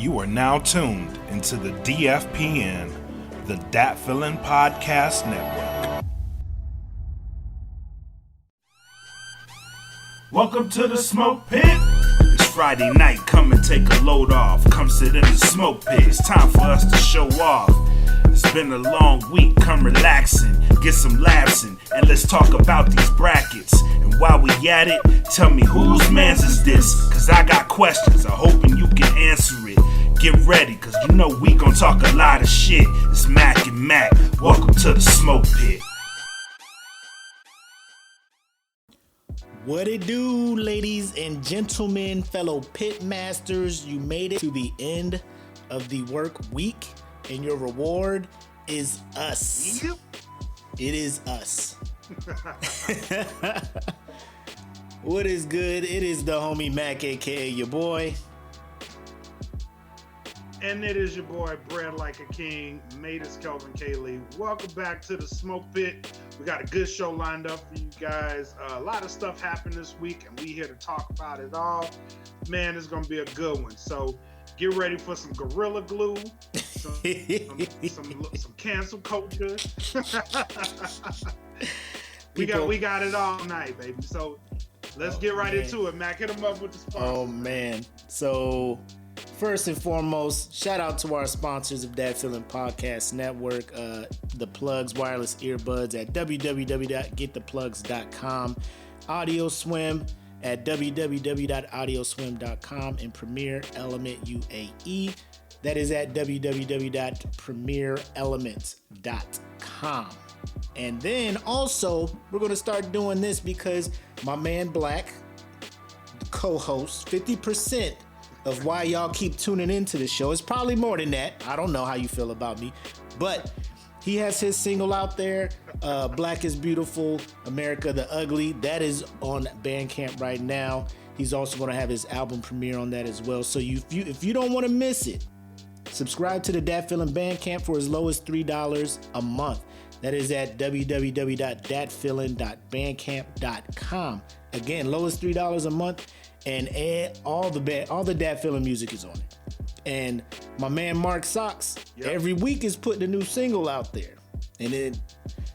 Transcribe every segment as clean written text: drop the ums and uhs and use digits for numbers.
You are now tuned into the DFPN, the Dat Feelin' Podcast Network. Welcome to the smoke pit. It's Friday night, come and take a load off. Come sit in the smoke pit, it's time for us to show off. It's been a long week, come relaxing, get some laughs in, and let's talk about these brackets. And while we at it, tell me whose mans is this? Cause I got questions, I'm hoping you can answer it. Get ready, cause you know we gon' talk a lot of shit. It's Makk and Makk, welcome to the smoke pit. What it do, ladies and gentlemen, fellow pit masters? You made it to the end of the work week, and your reward is us. Yep. It is us. What is good? It is the homie Makk, aka your boy. And it is your boy, Bred Like a King, Matus Kelvin Kaylee. Welcome back to the Smoke Pit. We got a good show lined up for you guys. A lot of stuff happened this week, and we here to talk about it all. Man, it's going to be a good one. So get ready for some Gorilla Glue, some cancel culture. we got it all night, baby. So let's get right into it, Mac. Hit them up with the sponsor. Oh, man. So first and foremost, shout out to our sponsors of Dat Feelin' Podcast Network, the Plugs Wireless Earbuds at www.gettheplugs.com, Audio Swim at www.audioswim.com, and Premier Element UAE, that is at www.premierelements.com. And then also, we're going to start doing this because my man Black, the co-host, 50% of why y'all keep tuning into the show. It's probably more than that. I don't know how you feel about me, but he has his single out there, Black is Beautiful, America the Ugly. That is on Bandcamp right now. He's also going to have his album premiere on that as well. So if you don't want to miss it, subscribe to the Dat Feelin' Bandcamp for as low as $3 a month. That is at www.datfeelin.bandcamp.com. Again, low as $3 a month. And all the Dat Feelin' music is on it. And my man Mark Socks, every week is putting a new single out there. And then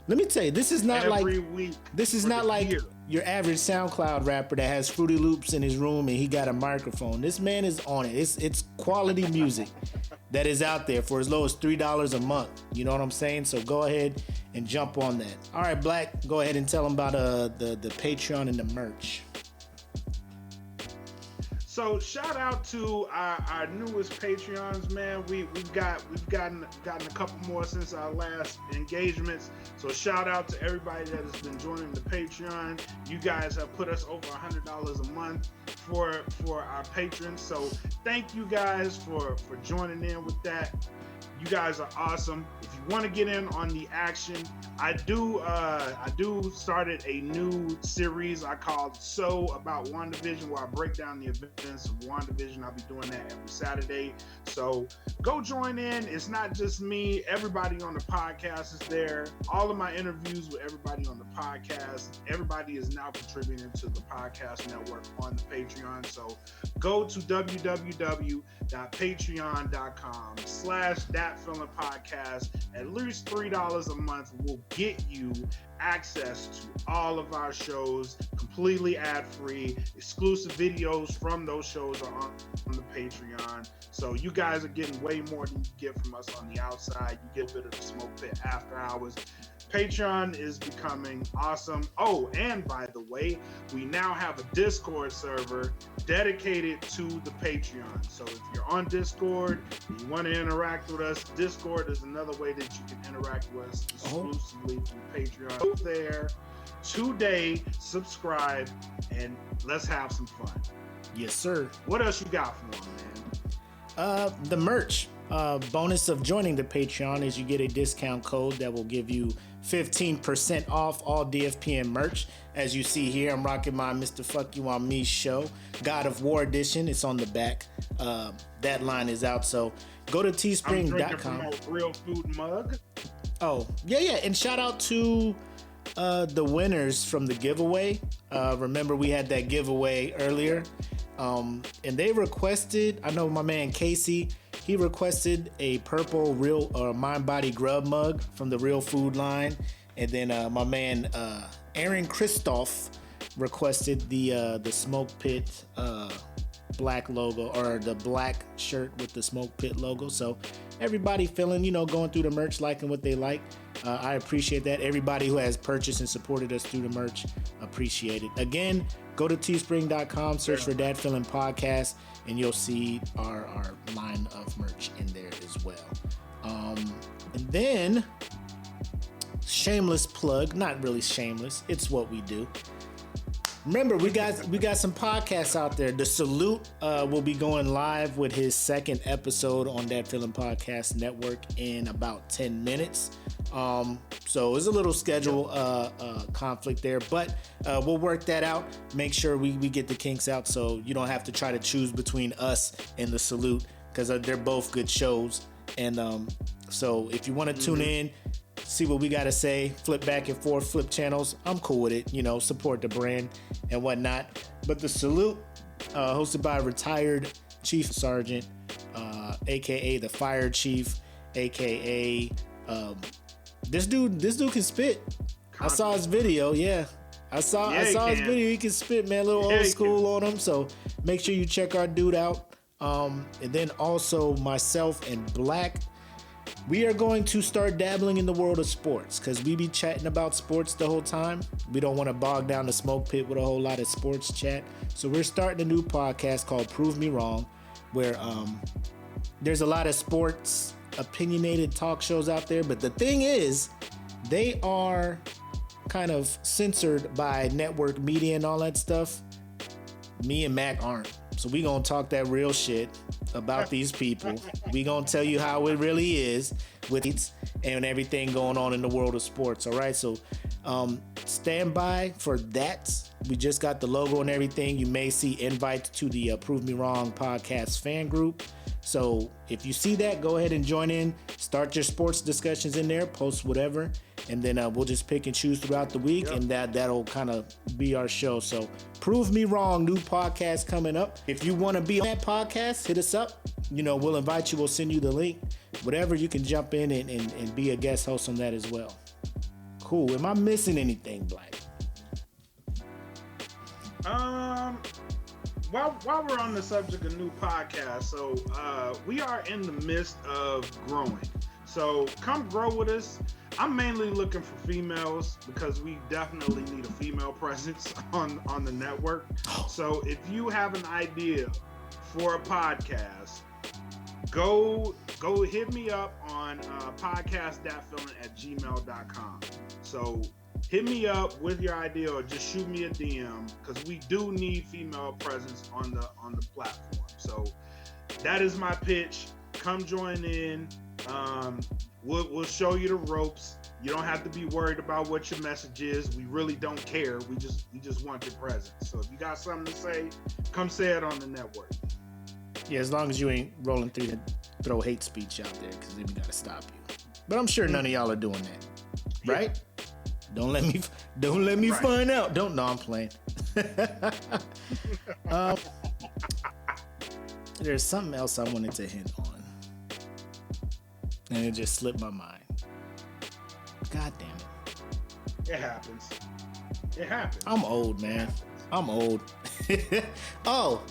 let me tell you, this is not like your average SoundCloud rapper that has Fruity Loops in his room and he got a microphone. This man is on it. It's quality music that is out there for as low as $3 a month. You know what I'm saying? So go ahead and jump on that. All right, Black, go ahead and tell them about the Patreon and the merch. So shout out to our newest Patreons, man. We've gotten a couple more since our last engagements. So shout out to everybody that has been joining the Patreon. You guys have put us over $100 a month for our patrons. So thank you guys for joining in with that. You guys are awesome. If you want to get in on the action, I do started a new series I called So About WandaVision, where I break down the events of WandaVision. I'll be doing that every Saturday. So go join in. It's not just me. Everybody on the podcast is there. All of my interviews with everybody on the podcast. Everybody is now contributing to the podcast network on the Patreon. So go to www.patreon.com/Dat Feelin' Podcast. At least $3 a month will get you access to all of our shows, completely ad-free. Exclusive videos from those shows are on the Patreon. So you guys are getting way more than you get from us on the outside. You get a bit of the smoke pit after hours. Patreon is becoming awesome. Oh, and by the way, we now have a Discord server dedicated to the Patreon. So if you're on Discord and you want to interact with us, Discord is another way that you can interact with us exclusively through Patreon. Go there today, subscribe, and let's have some fun. Yes, sir. What else you got for them, man? The merch. Bonus of joining the Patreon is you get a discount code that will give you 15% off all DFPN merch. As you see here, I'm rocking my Mr. Fuck You On Me show, God of War edition. It's on the back. That line is out. So go to teespring.com. I'm drinking from a real food mug. Oh, yeah. And shout out to the winners from the giveaway. Remember we had that giveaway earlier. And they requested, I know my man Casey, he requested a purple real Mind Body Grub mug from the Real Food line. And then my man Aaron Christoph requested the Smoke Pit black logo, or the black shirt with the Smoke Pit logo. So everybody feeling, going through the merch, liking what they like. I appreciate that. Everybody who has purchased and supported us through the merch, appreciate it. Again, go to teespring.com, search for Dad Feeling Podcast, and you'll see our line of merch in there as well. And then, shameless plug, not really shameless, it's what we do. Remember, we got some podcasts out there. The Salute will be going live with his second episode on That Feeling Podcast Network in about 10 minutes. So it's a little schedule conflict there, but we'll work that out. Make sure we get the kinks out so you don't have to try to choose between us and The Salute, because they're both good shows. And so if you want to tune in, see what we got to say, flip back and forth, flip channels, I'm cool with it, support the brand and whatnot. But The Salute, hosted by a retired Chief Sergeant, aka the Fire Chief, aka this dude can spit. I saw his video, yeah. I saw his video. He can spit, man. A little old school on him. So make sure you check our dude out. And then also myself and Black, we are going to start dabbling in the world of sports, because we be chatting about sports the whole time. We don't want to bog down the smoke pit with a whole lot of sports chat. So we're starting a new podcast called Prove Me Wrong, where there's a lot of sports opinionated talk shows out there. But the thing is, they are kind of censored by network media and all that stuff. Me and Makk aren't. So we gonna talk that real shit about these people. We gonna tell you how it really is with it and everything going on in the world of sports. All right, so stand by for that. We just got the logo and everything. You may see invites to the Prove Me Wrong podcast fan group. So if you see that, go ahead and join in. Start your sports discussions in there. Post whatever, and then we'll just pick and choose throughout the week, and that'll kind of be our show. So Prove Me Wrong, new podcast coming up. If you want to be on that podcast, hit us up. We'll invite you. We'll send you the link. Whatever, you can jump in and be a guest host on that as well. Cool. Am I missing anything, Black? While we're on the subject of new podcasts, so we are in the midst of growing. So come grow with us. I'm mainly looking for females because we definitely need a female presence on the network. So if you have an idea for a podcast, go hit me up on podcast.feeling@gmail.com. So hit me up with your idea, or just shoot me a DM, because we do need female presence on the platform. So that is my pitch. Come join in. We'll show you the ropes. You don't have to be worried about what your message is. We really don't care. We just want your presence. So if you got something to say, come say it on the network. Yeah, as long as you ain't rolling through to throw hate speech out there, because then we gotta stop you. But I'm sure none of y'all are doing that, right? Yeah. Don't let me right. Find out. No, I'm playing. There's something else I wanted to hint on, and it just slipped my mind. God damn it. It happens. I'm old, man. I'm old. Oh,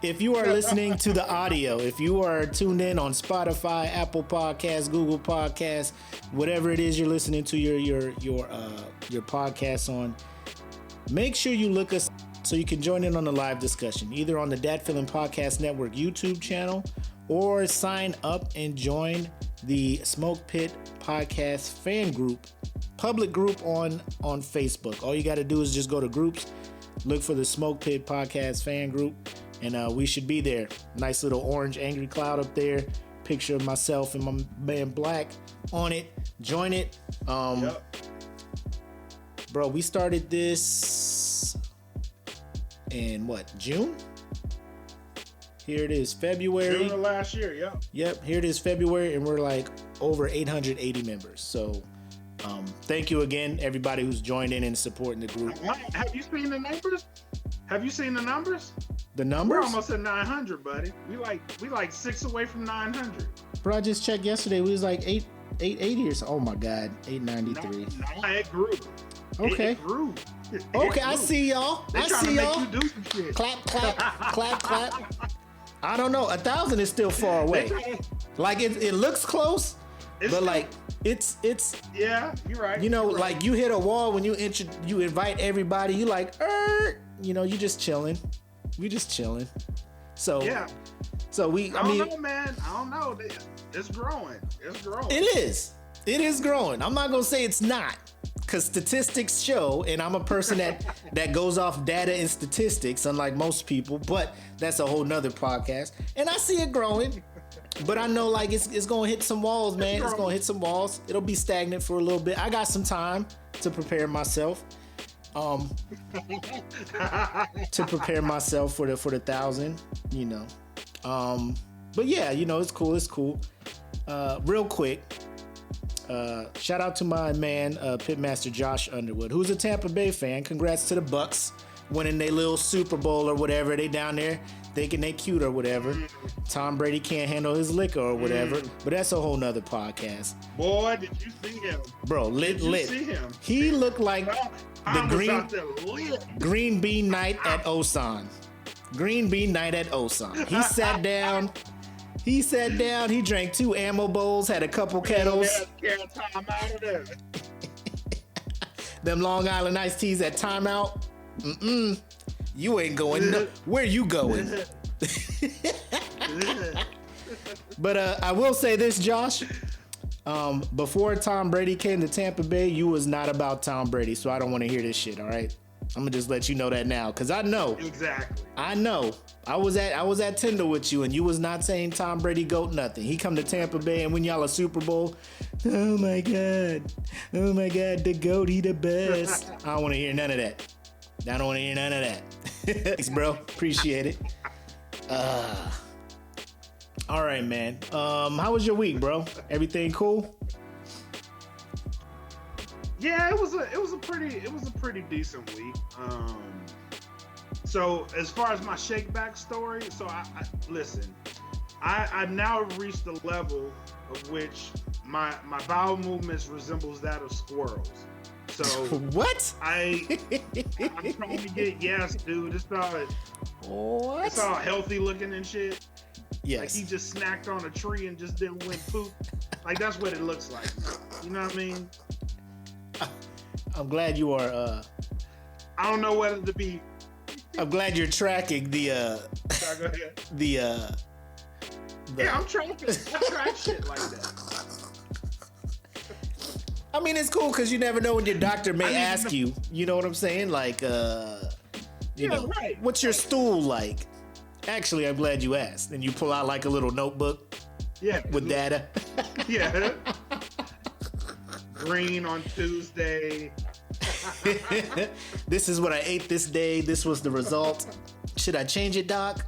if you are listening to the audio, if you are tuned in on Spotify, Apple Podcasts, Google Podcasts, whatever it is you're listening to your podcasts on, make sure you look us so you can join in on the live discussion, either on the Dat Feeling Podcast Network YouTube channel, or sign up and join the Smoke Pit Podcast fan group, public group on Facebook. All you got to do is just go to groups, look for the Smoke Pit Podcast fan group, and we should be there. Nice little orange angry cloud up there. Picture of myself and my man Black on it. Join it. Bro, we started this in June? Here it is, February. June of last year, yeah. Yep, here it is, February, and we're like over 880 members. So thank you again, everybody who's joined in and supporting the group. Have you seen the numbers? Have you seen the numbers? The We're numbers? almost at 900, buddy. We like 6 away from 900. Bro, I just checked yesterday. We was like 880 or so. Oh my God, 893. Nah, it grew. Okay. It grew. Okay, I see y'all. They I trying to see make y'all. you do some shit. Clap, clap, clap, clap. I don't know. 1,000 is still far away. Like it looks close, but still- like it's Yeah, you're right. you know, you're right. like you hit a wall when you invite everybody. You like, you know, you just chilling. We just chilling. So Yeah. So I don't know, man. I don't know. It's growing. It's growing. It is. It is growing. I'm not gonna say it's not, because statistics show, and I'm a person that goes off data and statistics, unlike most people. But that's a whole nother podcast. And I see it growing, but I know like it's gonna hit some walls, man. It's gonna hit some walls. It'll be stagnant for a little bit. I got some time to prepare myself. To prepare myself for the 1,000, you know. But yeah, you know, it's cool. Real quick, shout out to my man, Pitmaster Josh Underwood, who's a Tampa Bay fan. Congrats to the Bucks winning their little Super Bowl or whatever. They down there thinking they cute or whatever. Tom Brady can't handle his liquor or whatever. But that's a whole nother podcast. Boy, did you see him? Bro, lit. See him? He looked like I the was out there lit. Green Bean Night at Osan. Green Bean Night at Osan. He sat down. He drank 2 ammo bowls, had a couple kettles. Yeah, time out of there. Them Long Island iced teas at timeout. You ain't going. Where you going? But I will say this, Josh. Before Tom Brady came to Tampa Bay, you was not about Tom Brady, so I don't want to hear this shit. All right, I'm gonna just let you know that now, cause I know. Exactly. I know. I was at Tinder with you, and you was not saying Tom Brady goat nothing. He come to Tampa Bay and win y'all a Super Bowl. Oh my God, the goat, he the best. I don't want to hear none of that. Thanks, bro. Appreciate it. All right, man. How was your week, bro? Everything cool? Yeah, it was a pretty decent week. So as far as my shake back story, so I listen, I now reached the level of which my bowel movements resembles that of squirrels. So what? I'm trying to get dude. It's all healthy looking and shit. Yes. Like he just snacked on a tree and just didn't win poop. Like that's what it looks like. You know what I mean? I'm glad you are. I don't know whether to be. I'm glad you're tracking the. Sorry, go ahead. Yeah, I'm tracking. I track shit like that. I mean, it's cool because you never know when your doctor may ask you. You know what I'm saying? Like, you know, right. What's your stool like? Actually, I'm glad you asked. And you pull out like a little notebook. Yeah. With data. Yeah. Green on Tuesday. This is what I ate this day. This was the result. Should I change it, doc?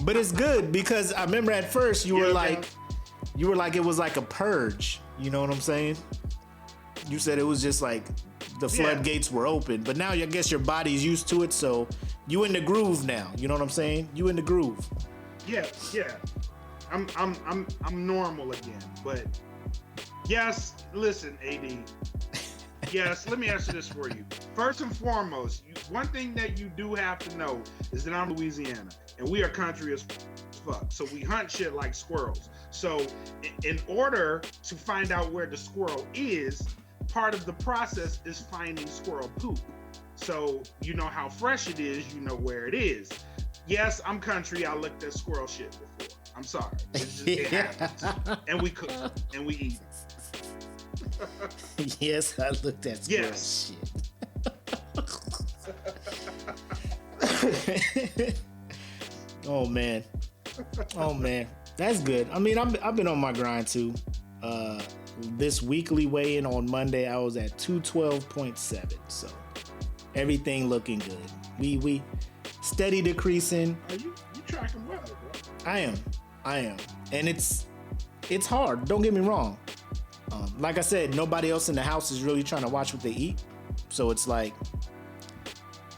But it's good because I remember at first you were like it was like a purge. You know what I'm saying? You said it was just like the floodgates were open, but now I guess your body's used to it, so you in the groove now. You know what I'm saying? You in the groove. Yeah. I'm normal again, but yes, listen, AD. Yes, let me answer this for you. First and foremost, one thing that you do have to know is that I'm Louisiana, and we are country as fuck. So we hunt shit like squirrels. So in order to find out where the squirrel is, part of the process is finding squirrel poop. So you know how fresh it is, you know where it is. Yes, I'm country. I looked at squirrel shit before. I'm sorry. It happens. And we cook and we eat. Yes, I looked at squirrel shit. Oh man, that's good. I mean, I've been on my grind too. This weekly weigh-in on Monday, I was at 212.7. So everything looking good. We steady decreasing. Are you tracking well, bro? I am, and it's hard. Don't get me wrong. like I said, nobody else in the house is really trying to watch what they eat. So it's like,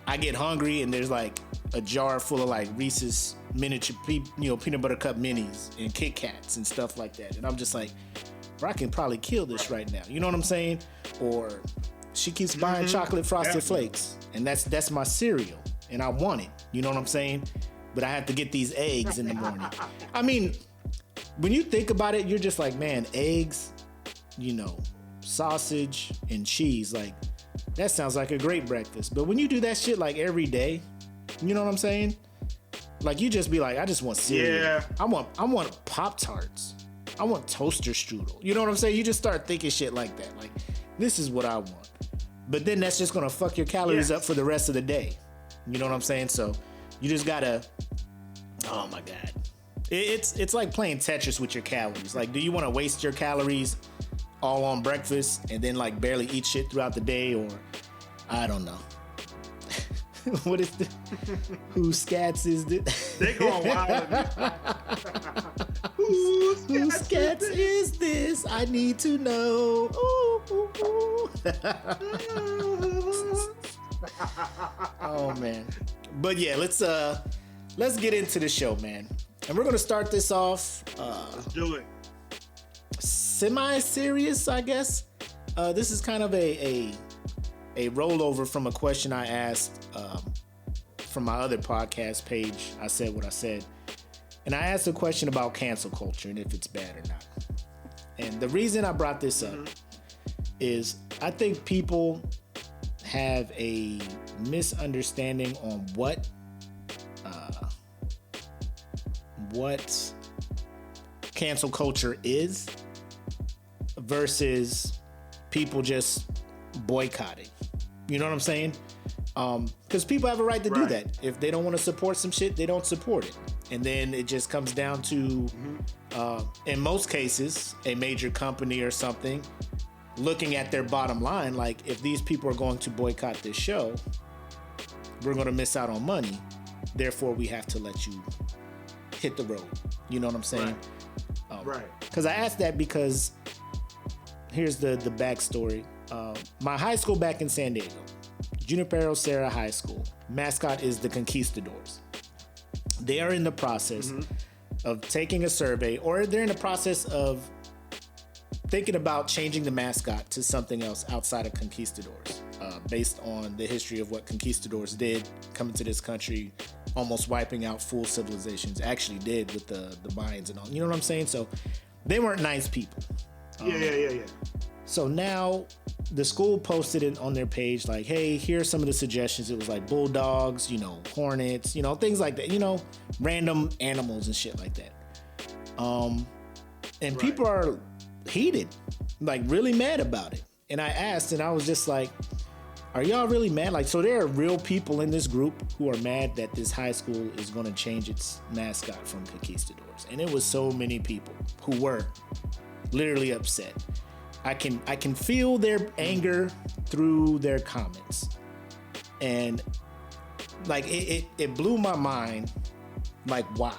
I get hungry and there's like a jar full of like Reese's miniature, peanut butter cup minis and Kit Kats and stuff like that. And I'm just like, bro, I can probably kill this right now. You know what I'm saying? Or she keeps buying chocolate frosted flakes, and that's my cereal, and I want it. You know what I'm saying? But I have to get these eggs in the morning. I mean, when you think about it, you're just like, man, eggs, sausage and cheese, like that sounds like a great breakfast. But when you do that shit like every day, you know what I'm saying? Like you just be like, I just want cereal. Yeah. I want Pop-Tarts. I want toaster strudel. You know what I'm saying? You just start thinking shit like that. Like, this is what I want. But then that's just gonna fuck your calories up for the rest of the day. You know what I'm saying? So you just gotta, oh my God. It's like playing Tetris with your calories. Like, do you wanna waste your calories all on breakfast and then like barely eat shit throughout the day? Or, I don't know. What is the, who scats is this? They going wild. Who scats is this? I need to know. Ooh, ooh, ooh. Oh man. But yeah, let's get into the show, man. And we're gonna start this off Let's do it. semi-serious, I guess. This is kind of a rollover from a question I asked from my other podcast page. I said what I said. And I asked a question about cancel culture and if it's bad or not. And the reason I brought this up is I think people have a misunderstanding on what cancel culture is versus people just boycotting. You know what I'm saying? Because people have a right to do that. If they don't want to support some shit, they don't support it. And then it just comes down to, in most cases, a major company or something looking at their bottom line. Like, if these people are going to boycott this show, we're going to miss out on money. Therefore, we have to let you hit the road. You know what I'm saying? Right. Because I asked that because here's the backstory. My high school back in San Diego, Junipero Serra High School, mascot is the Conquistadors. They are in the process of taking a survey, or they're in the process of thinking about changing the mascot to something else outside of Conquistadors, based on the history of what Conquistadors did coming to this country, almost wiping out full civilizations. Actually did with the Mayans and all. You know what I'm saying? So they weren't nice people. Yeah. So now the school posted it on their page like, hey, here's some of the suggestions. It was like bulldogs, hornets, things like that, random animals and shit like that. And people are heated, like really mad about it. And I asked, and I was just like, are y'all really mad? Like, so there are real people in this group who are mad that this high school is going to change its mascot from Conquistadors. And it was so many people who were literally upset. I can feel their anger through their comments. And like it blew my mind. Like, why?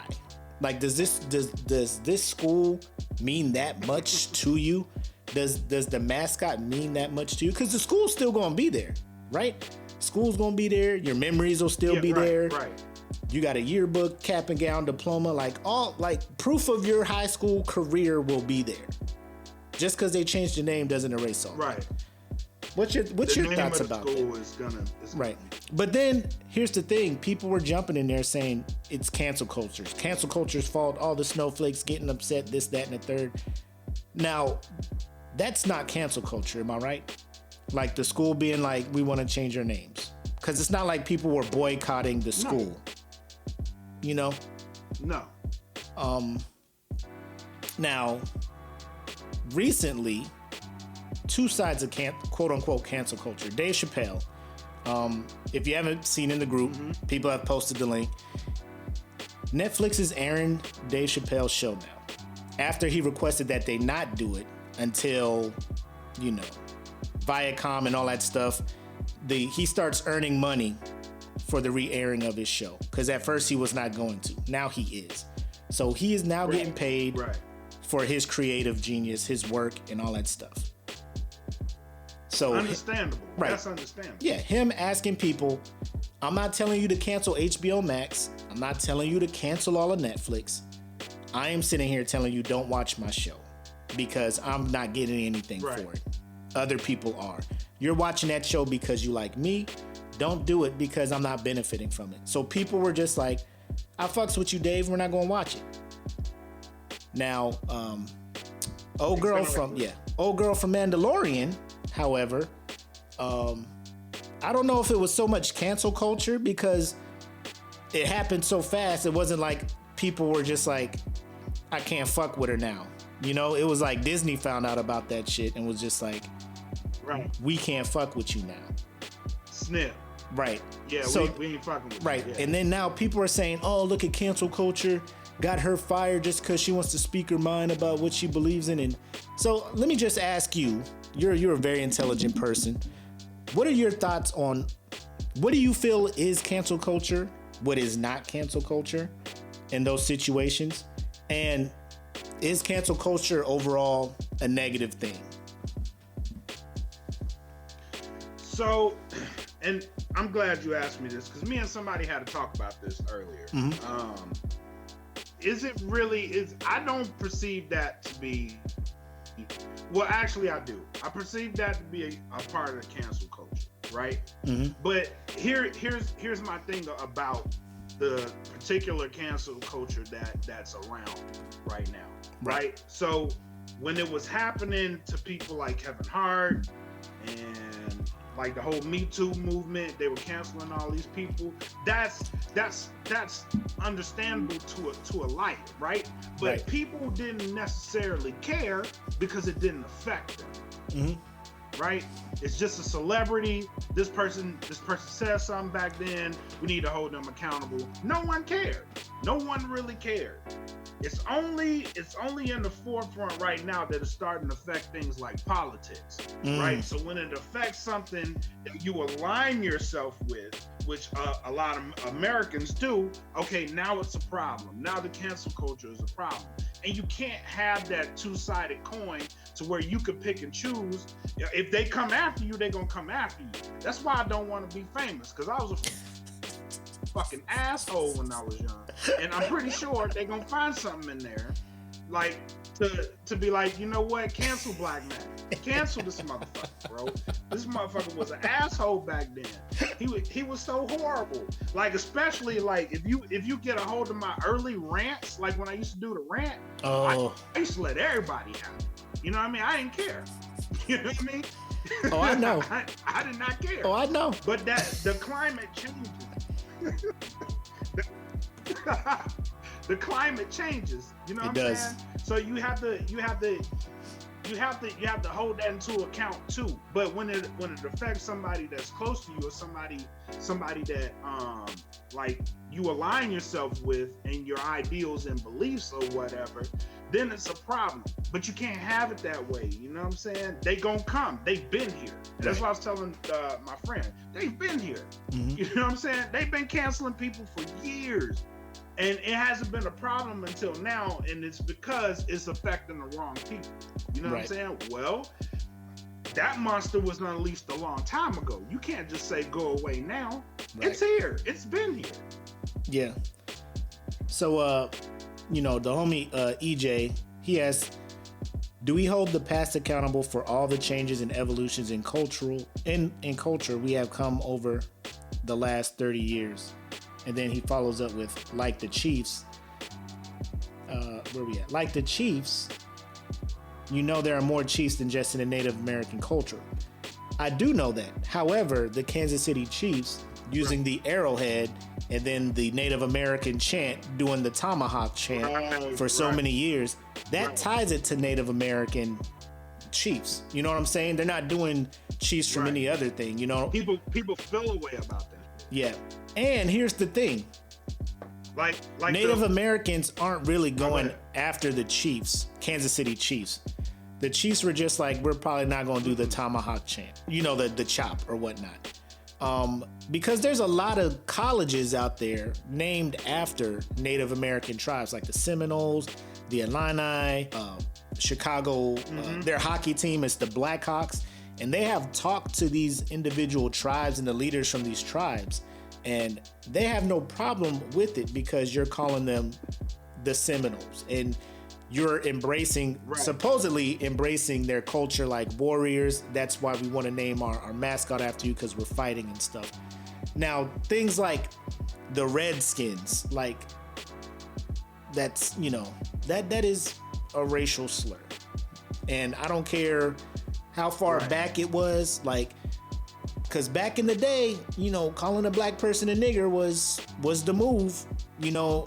Like, does this school mean that much to you? Does the mascot mean that much to you? Because the school's still gonna be there, right? School's gonna be there. Your memories will still be there. Right. You got a yearbook, cap and gown, diploma, like proof of your high school career will be there. Just because they changed the name doesn't erase all. Right. What's your thoughts about that? Right. But then here's the thing: people were jumping in there saying it's cancel culture. Cancel culture's fault. All the snowflakes getting upset. This, that, and the third. Now, that's not cancel culture. Am I right? Like the school being like, we want to change our names, because it's not like people were boycotting the school. No. No. Now, recently, two sides of quote unquote cancel culture. Dave Chappelle. If you haven't seen in the group, people have posted the link. Netflix is airing Dave Chappelle's show now, after he requested that they not do it until, Viacom and all that stuff. He starts earning money for the re-airing of his show, because at first he was not going to. Now he is. So he is now getting paid for his creative genius, his work, and all that stuff. So understandable. Right. That's understandable. Yeah, him asking people, I'm not telling you to cancel HBO Max. I'm not telling you to cancel all of Netflix. I am sitting here telling you don't watch my show because I'm not getting anything Right. for it. Other people are. You're watching that show because you like me. Don't do it because I'm not benefiting from it. So people were just like, I fucks with you, Dave. We're not going to watch it. Now, old girl from Mandalorian, however, I don't know if it was so much cancel culture because it happened so fast. It wasn't like people were just like, I can't fuck with her now. You know, it was like Disney found out about that shit and was just like, Right. we can't fuck with you now. Snip. Right. Yeah, So, we ain't fucking with right. you. Yeah. And then now people are saying, oh, look at cancel culture. Got her fired just because she wants to speak her mind about what she believes in. And so let me just ask you, you're a very intelligent person. What are your thoughts on what do you feel is cancel culture? What is not cancel culture in those situations? And is cancel culture overall a negative thing? So, and I'm glad you asked me this because me and somebody had to talk about this earlier. Is it really? I don't perceive that to be. Well, actually, I do. I perceive that to be a part of the cancel culture, right? But here's my thing about the particular cancel culture that's around right now, right? So when it was happening to people like Kevin Hart and like the whole Me Too movement, they were canceling all these people. That's understandable to a light, right? But people didn't necessarily care because it didn't affect them. Right? It's just a celebrity. This person said something back then. We need to hold them accountable. No one cared. No one really cared. It's only in the forefront right now that it's starting to affect things like politics, right? So when it affects something that you align yourself with, which a lot of Americans do, okay, now it's a problem. Now the cancel culture is a problem. And you can't have that two-sided coin to where you could pick and choose. If they come after you, they're going to come after you. That's why I don't want to be famous, because I was a fucking asshole when I was young, and I'm pretty sure they're gonna find something in there, like to be like, you know what, cancel black man, cancel this motherfucker, bro. This motherfucker was an asshole back then. He was so horrible. Like, especially like if you get a hold of my early rants, like when I used to do the rant, I used to let everybody have it. You know what I mean? I didn't care. You know what I mean? Oh, I know. I did not care. Oh, I know. But that the climate changes. The climate changes, you know what I'm saying? So you have to hold that into account too. But when it affects somebody that's close to you, or somebody that like you align yourself with and your ideals and beliefs or whatever, then it's a problem. But you can't have it that way, you know what I'm saying? They gonna come. They've been here. That's what I was telling my friend. They've been here. You know what I'm saying? They've been canceling people for years. And it hasn't been a problem until now, and it's because it's affecting the wrong people. You know what I'm saying? Well, that monster was unleashed a long time ago. You can't just say go away now. It's here. It's been here. Yeah. So, you know, the homie EJ, he asks, do we hold the past accountable for all the changes and evolutions in culture we have come over the last 30 years? And then he follows up with, like the Chiefs, where we at? Like the Chiefs, you know there are more Chiefs than just in the Native American culture. I do know that. However, the Kansas City Chiefs, using the arrowhead and then the Native American chant, doing the tomahawk chant for so many years, that ties it to Native American Chiefs. You know what I'm saying? They're not doing Chiefs from any other thing, you know? People feel a way about that. Yeah. And here's the thing. Like Native Americans aren't really going after the Chiefs, Kansas City Chiefs. The Chiefs were just like, we're probably not going to do the tomahawk chant, you know, the chop or whatnot. Because there's a lot of colleges out there named after Native American tribes, like the Seminoles, the Illini, Chicago. Their hockey team is the Blackhawks. And they have talked to these individual tribes and the leaders from these tribes, and they have no problem with it because you're calling them the Seminoles and you're supposedly embracing their culture like warriors. That's why we want to name our mascot after you, because we're fighting and stuff. Now, things like the Redskins, like that's, that is a racial slur. And I don't care how far back it was, like, because back in the day, calling a black person a nigger was the move.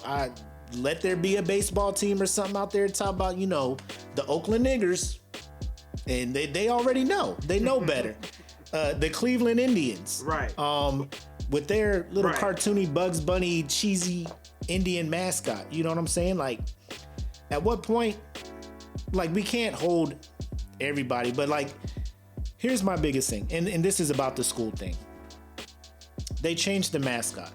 I let there be a baseball team or something out there talk about, the Oakland Niggers, and they already know. They know better. The Cleveland Indians, right? With their little cartoony Bugs Bunny cheesy Indian mascot. You know what I'm saying? Like, at what point, like, we can't hold everybody, but like, here's my biggest thing, and this is about the school thing. They changed the mascot.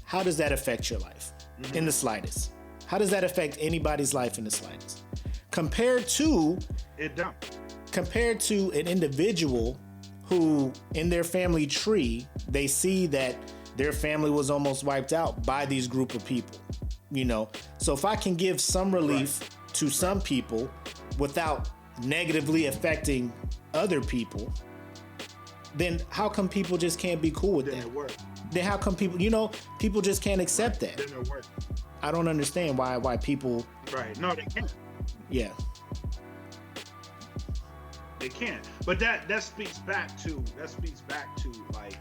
How does that affect your life? In the slightest? How does that affect anybody's life in the slightest? Compared to an individual who, in their family tree, they see that their family was almost wiped out by these group of people. So if I can give some relief to some people without negatively affecting other people, then how come people just can't be cool with that? Then how come people just can't accept that? I don't understand why people. Right. No, they can't. Yeah. They can't. But that speaks back to like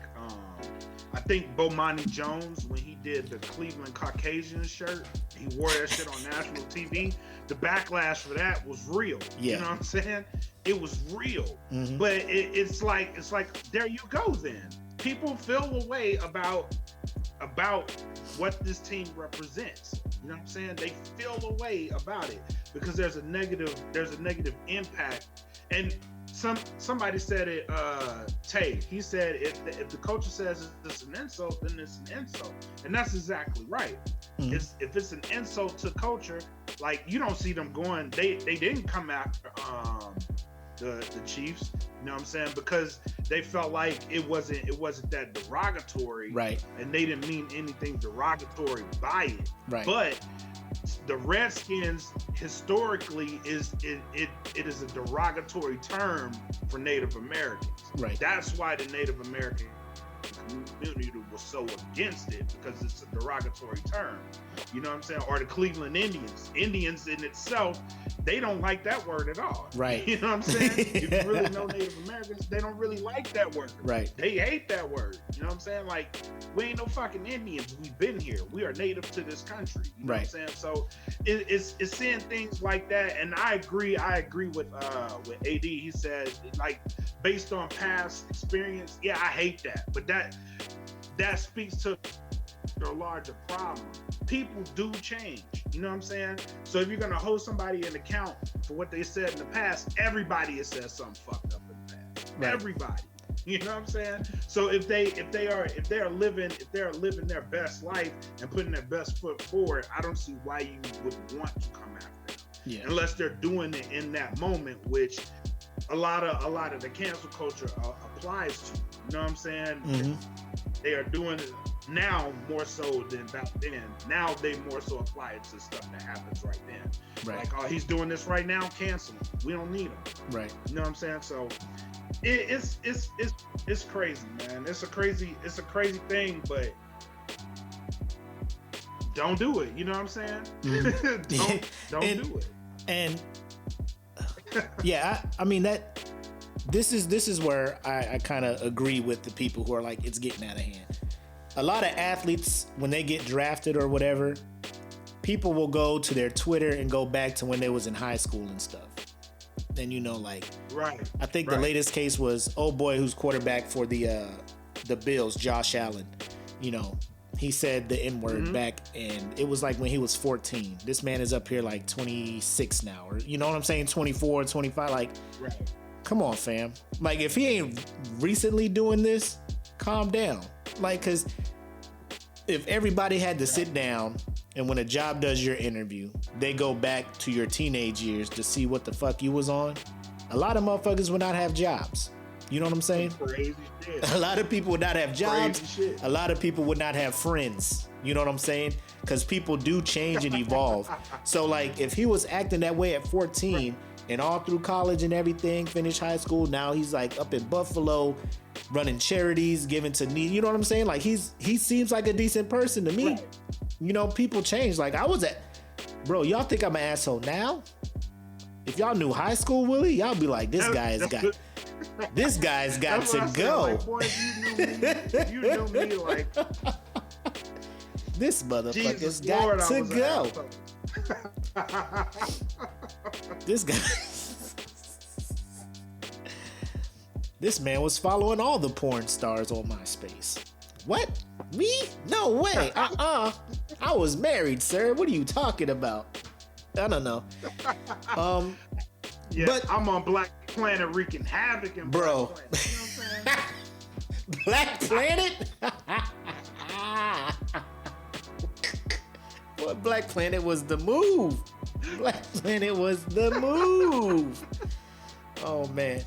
I think Bomani Jones, when he did the Cleveland Caucasian shirt, he wore that shit on national TV. The backlash for that was real. Yeah. You know what I'm saying? It was real. Mm-hmm. But it's like there you go then. People feel a way about what this team represents. You know what I'm saying? They feel a way about it because there's a negative impact. And somebody said it, Tay, he said if the culture says it's an insult, then it's an insult. And that's exactly right. Mm-hmm. If it's an insult to culture, like, you don't see them going, they didn't come after the Chiefs, you know what I'm saying? Because they felt like it wasn't that derogatory. Right. And they didn't mean anything derogatory by it. Right. But the Redskins historically it is a derogatory term for Native Americans. Right. That's why the Native American community was so against it, because it's a derogatory term. You know what I'm saying? Or the Cleveland Indians. Indians in itself, they don't like that word at all. Right. You know what I'm saying? If you really know Native Americans, they don't really like that word. Right. They hate that word. You know what I'm saying? Like, we ain't no fucking Indians. We've been here. We are native to this country. You know what I'm saying? So it's seeing things like that. And I agree with AD. He said, like, based on past experience, yeah, I hate that. But that speaks to a larger problem. People do change. You know what I'm saying? So if you're gonna hold somebody an account for what they said in the past, everybody has said something fucked up in the past. Right. Everybody. You know what I'm saying? So if they are living their best life and putting their best foot forward, I don't see why you would want to come after them. Yeah. Unless they're doing it in that moment, which a lot of the cancel culture applies to. You know what I'm saying? Mm-hmm. They are doing it now more so than back then. Now they more so apply it to stuff that happens right then. Right. Like, oh, he's doing this right now, cancel him. We don't need him. Right. You know what I'm saying? So it's crazy, man. It's a crazy thing, but don't do it. You know what I'm saying? Mm-hmm. don't do it. And yeah, I mean that. This is where I kind of agree with the people who are like, it's getting out of hand. A lot of athletes, when they get drafted or whatever, people will go to their Twitter and go back to when they was in high school and stuff. And like, right. I think the latest case was old boy who's quarterback for the Bills, Josh Allen. He said the N-word back, and it was like when he was 14. This man is up here like 26 now, or you know what I'm saying, 24, 25. Like, right. Come on, fam. Like, if he ain't recently doing this, calm down. Like, because if everybody had to sit down and when a job does your interview, they go back to your teenage years to see what the fuck you was on, a lot of motherfuckers would not have jobs. You know what I'm saying? Crazy shit. A lot of people would not have jobs. Crazy shit. A lot of people would not have friends. You know what I'm saying? Because people do change and evolve. So like, if he was acting that way at 14 and all through college and everything, finished high school, now he's like up in Buffalo, running charities, giving to need. You know what I'm saying? Like he seems like a decent person to me. Right. You know, people change. Like I was at, bro. Y'all think I'm an asshole now? If y'all knew high school Willie, y'all be like, this guy's got to go. Like, boy, if you knew me like. This motherfucker's Jesus got Lord, to go. This guy. This man was following all the porn stars on MySpace. What? Me? No way. I was married, sir. What are you talking about? I don't know. Yeah, but I'm on Black Planet wreaking havoc in bro. Black Planet. You know what I'm saying? Black Planet? Boy, Black Planet was the move. Black Planet was the move. Oh man.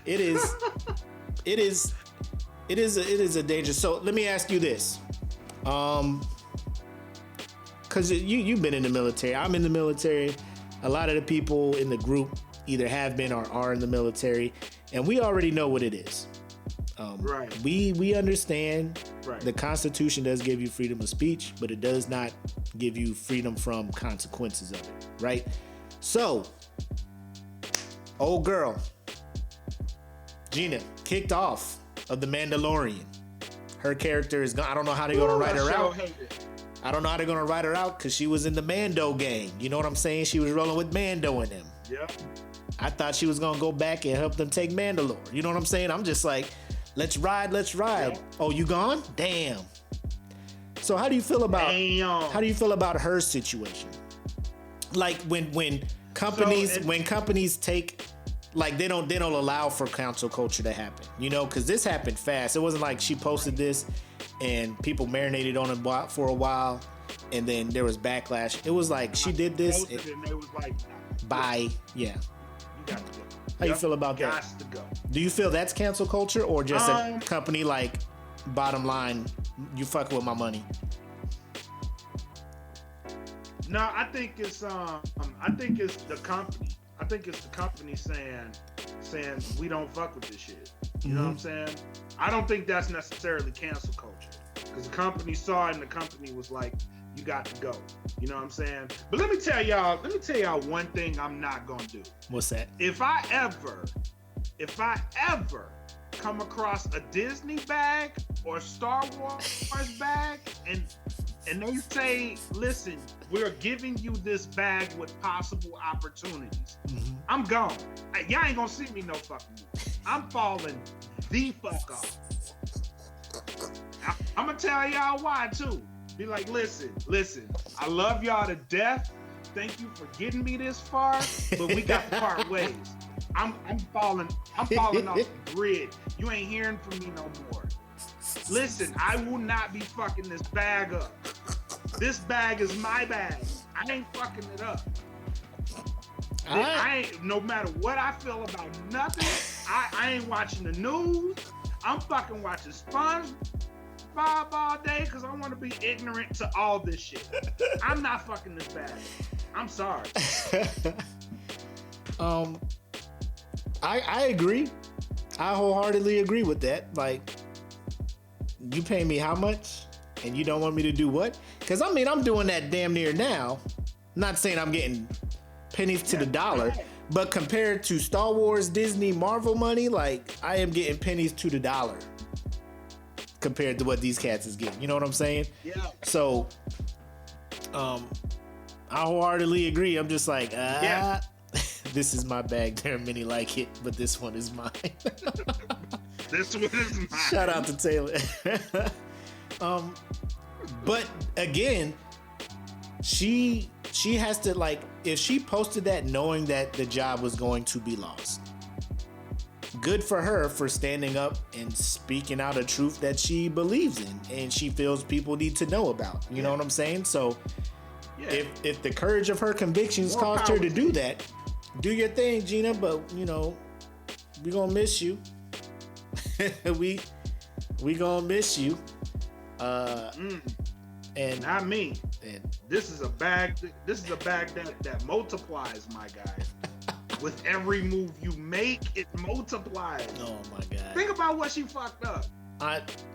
It is a danger. So let me ask you this. Cause you've been in the military. I'm in the military. A lot of the people in the group either have been or are in the military, and we already know what it is. Right. We understand. Right. The Constitution does give you freedom of speech, but it does not give you freedom from consequences of it, right? So, old girl, Gina, kicked off of The Mandalorian. Her character is gone. I don't know how they're going to write her out. I don't know how they're going to write her out because she was in the Mando gang. You know what I'm saying? She was rolling with Mando and them. Yeah. I thought she was going to go back and help them take Mandalore. You know what I'm saying? I'm just like, let's ride. Yeah. Oh, you gone? Damn. So how do you feel about her situation? Like when companies take, like they don't allow for cancel culture to happen, you know, because this happened fast. It wasn't like she posted this and people marinated on it for a while and then there was backlash. It was like she did this and they was like, bye. Yeah. You got to go. How you feel about that? Got to go. Do you feel that's cancel culture or just a company like, bottom line, you fuck with my money? No, I think it's the company. I think it's the company saying we don't fuck with this shit. You know what I'm saying? I don't think that's necessarily cancel culture because the company saw it and the company was like, you got to go. You know what I'm saying? But let me tell y'all one thing I'm not gonna do. What's that? If I ever come across a Disney bag or Star Wars bag and they say, listen, we're giving you this bag with possible opportunities, I'm gone. Y'all ain't gonna see me no fucking more. I'm falling the fuck off. I'm gonna tell y'all why too. Be like, listen, I love y'all to death. Thank you for getting me this far, but we got to part ways. I'm falling off the grid. You ain't hearing from me no more. Listen, I will not be fucking this bag up. This bag is my bag. I ain't fucking it up. I ain't, no matter what I feel about nothing, I ain't watching the news. I'm fucking watching SpongeBob all day because I want to be ignorant to all this shit. I'm not fucking this bag. I'm sorry. I agree. I wholeheartedly agree with that. Like, you pay me how much and you don't want me to do what? Because I mean, I'm doing that damn near now. Not saying I'm getting pennies to the dollar, but compared to Star Wars, Disney, Marvel money, like I am getting pennies to the dollar compared to what these cats is getting. You know what I'm saying? Yeah. So, I wholeheartedly agree. I'm just like, this is my bag. There are many like it, but this one is mine. This one is mine. Shout out to Taylor. But again, she has to, like, if she posted that knowing that the job was going to be lost, good for her for standing up and speaking out a truth that she believes in and she feels people need to know about. You know what I'm saying? So if the courage of her convictions caused her to do that, do your thing, Gina, but you know, we're gonna miss you. we gonna miss you. And Not me. and This is a bag. This is a bag that multiplies, my guy. With every move you make, it multiplies. oh my god. Think about what she fucked up.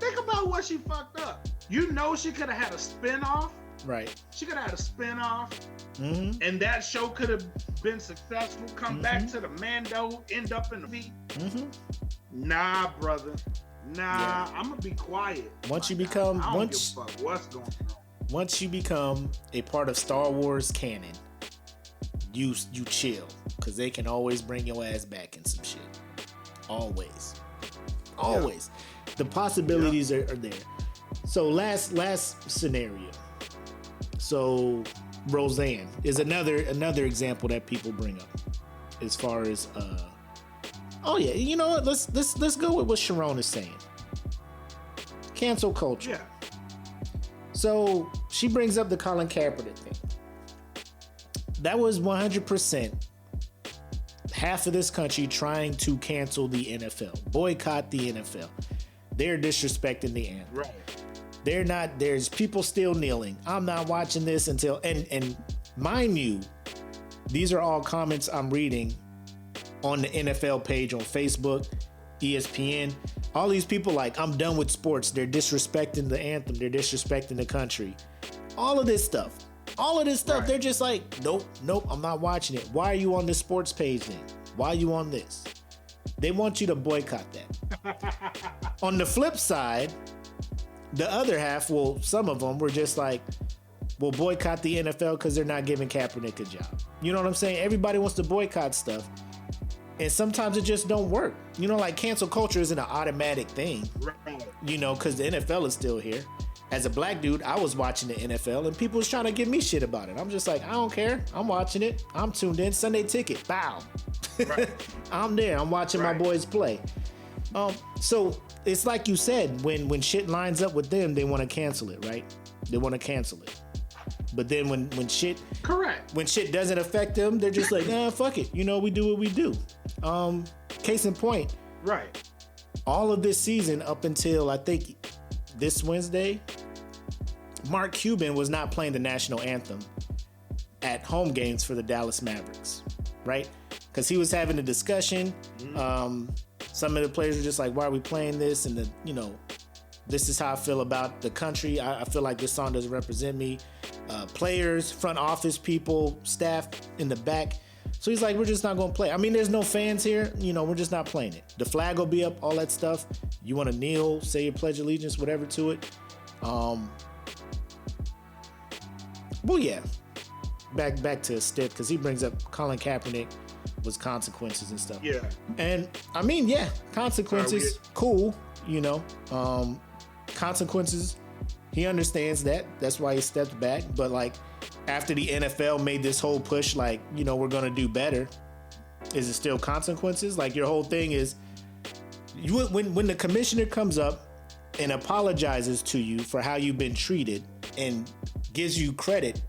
Think about what she fucked up. You know she could have had a spinoff. Right. She could have had a spinoff, Mm-hmm. and that show could have been successful. Come back to the Mando, end up in the V. Mm-hmm. Nah, brother. Nah, I'm gonna be quiet. Once you my become guy. I don't give a fuck what's going on. Once you become a part of Star Wars canon, you chill, because they can always bring your ass back in some shit. Always. The possibilities are there. So last scenario. So Roseanne is another example that people bring up as far as oh yeah, you know what? Let's go with what Sharon is saying. Cancel culture. Yeah. So she brings up the Colin Kaepernick thing. That was 100% half of this country trying to cancel the NFL, boycott the NFL. They're disrespecting the anthem. Right. They're not. There's people still kneeling. I'm not watching this until and mind you, these are all comments I'm reading on the NFL page on Facebook, ESPN. All these people like, I'm done with sports. They're disrespecting the anthem. They're disrespecting the country. All of this stuff. Right. They're just like, nope, I'm not watching it. Why are you on this sports page then? Why are you on this? They want you to boycott that. On the flip side, the other half, well, some of them were just like, we'll boycott the NFL because they're not giving Kaepernick a job. You know what I'm saying? Everybody wants to boycott stuff. And sometimes it just don't work. You know, like cancel culture isn't an automatic thing, Right. you know, because the NFL is still here. As a black dude, I was watching the NFL and people was trying to give me shit about it. I'm just like, I don't care. I'm watching it. I'm tuned in. Sunday ticket. Bow. Right. I'm there. I'm watching my Right. boys play. So it's like you said, when shit lines up with them, they want to cancel it, right? They want to cancel it. But then when shit doesn't affect them, they're just like, nah, fuck it. You know, we do what we do. Case in point, Right. all of this season up until I think this Wednesday, Mark Cuban was not playing the national anthem at home games for the Dallas Mavericks, right? Because he was having a discussion. Some of the players were just like, why are we playing this? And this is how I feel about the country. I feel like this song doesn't represent me. Players, front office people, staff in the back. So he's like, we're just not going to play. I mean, there's no fans here. You know, we're just not playing it. The flag will be up, all that stuff. You want to kneel, say your pledge of allegiance, whatever to it. Well, yeah. Back to Stiff, because he brings up Colin Kaepernick was consequences and stuff. Yeah. And I mean, yeah, consequences, cool, you know. Consequences, he understands that. That's why he stepped back. But like, after the NFL made this whole push, like, you know, we're gonna do better, is it still consequences? Like, your whole thing is, when the commissioner comes up and apologizes to you for how you've been treated and gives you credit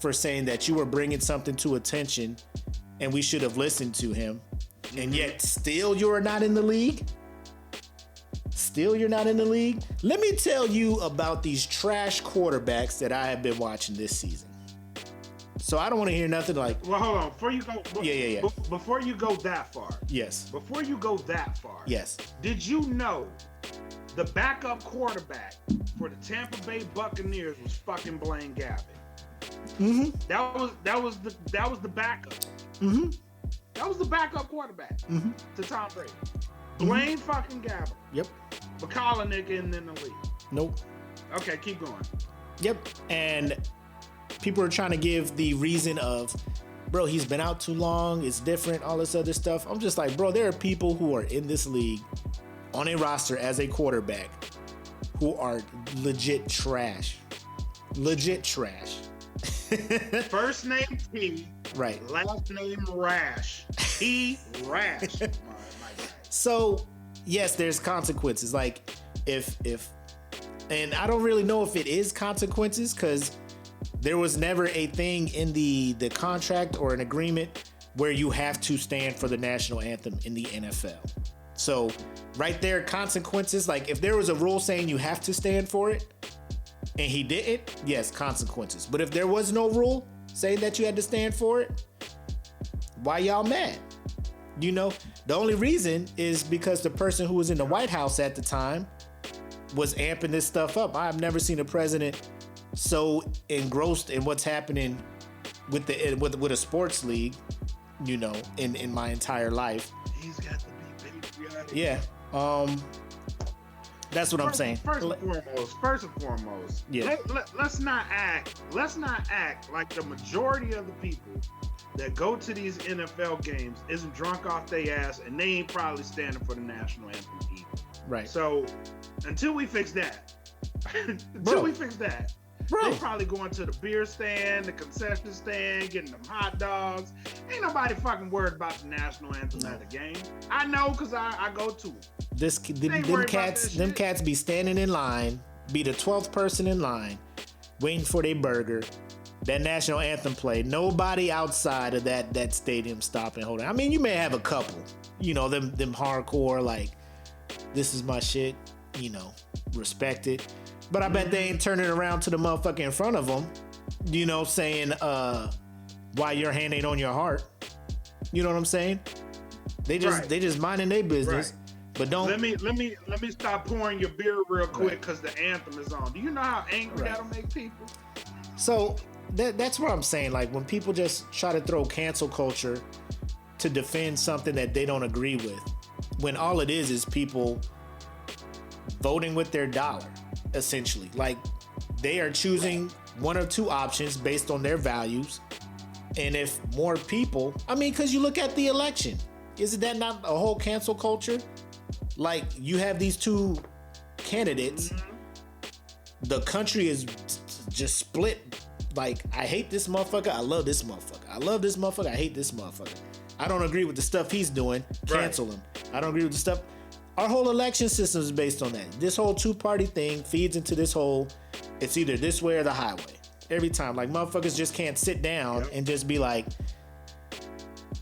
for saying that you were bringing something to attention and we should have listened to him, and yet still you're not in the league? Still you're not in the league? Let me tell you about these trash quarterbacks that I have been watching this season. So I don't want to hear nothing like... Well, hold on. Before you go... Yeah. Before you go that far. Yes. Before you go that far. Yes. Did you know the backup quarterback for the Tampa Bay Buccaneers was fucking Blaine Gabbert? Mm-hmm. That was the backup. Mm-hmm. That was the backup quarterback to Tom Brady. Blaine fucking Gabbert. Yep. McCollinick isn't in the league. Nope. Okay, keep going. Yep. And people are trying to give the reason of, bro, he's been out too long, it's different, all this other stuff. I'm just like, bro, there are people who are in this league on a roster as a quarterback who are legit trash. Legit trash. First name T. Right. Last name Rash. T. Rash. My guy. So, yes, there's consequences. Like, if and I don't really know if it is consequences, because there was never a thing in the contract or an agreement where you have to stand for the national anthem in the NFL. So right there, consequences. Like if there was a rule saying you have to stand for it and he didn't, yes, consequences. But if there was no rule saying that you had to stand for it, why y'all mad? You know, the only reason is because the person who was in the White House at the time was amping this stuff up. I've never seen a president so engrossed in what's happening with a sports league, you know, in my entire life. He's got to be patriotic. Yeah. That's what I'm saying. First and foremost, yeah. Let's not act like the majority of the people that go to these NFL games isn't drunk off their ass and they ain't probably standing for the national anthem either. Right. So until we fix that, they probably going to the beer stand, the concession stand, getting them hot dogs. Ain't nobody fucking worried about the national anthem at the game. I know because I go to it. Them cats be standing in line, be the 12th person in line, waiting for their burger. That national anthem play. Nobody outside of that stadium stopping, holding. I mean, you may have a couple, you know, them hardcore like, this is my shit, you know, respect it. But I bet they ain't turning around to the motherfucker in front of them, you know, saying, why your hand ain't on your heart. You know what I'm saying? They just minding their business. Right. But don't let me stop pouring your beer real quick because the anthem is on. Do you know how angry that'll make people? So that's what I'm saying. Like when people just try to throw cancel culture to defend something that they don't agree with, when all it is people voting with their dollar, essentially. Like they are choosing one or two options based on their values. And if more people, I mean, because you look at the election, isn't that not a whole cancel culture? Like you have these two candidates. The country is just split. Like, I hate this motherfucker. I love this motherfucker. I love this motherfucker. I hate this motherfucker. I don't agree with the stuff he's doing. Cancel him. I don't agree with the stuff. Our whole election system is based on that. This whole two-party thing feeds into this whole, it's either this way or the highway. Every time. Like, motherfuckers just can't sit down and just be like,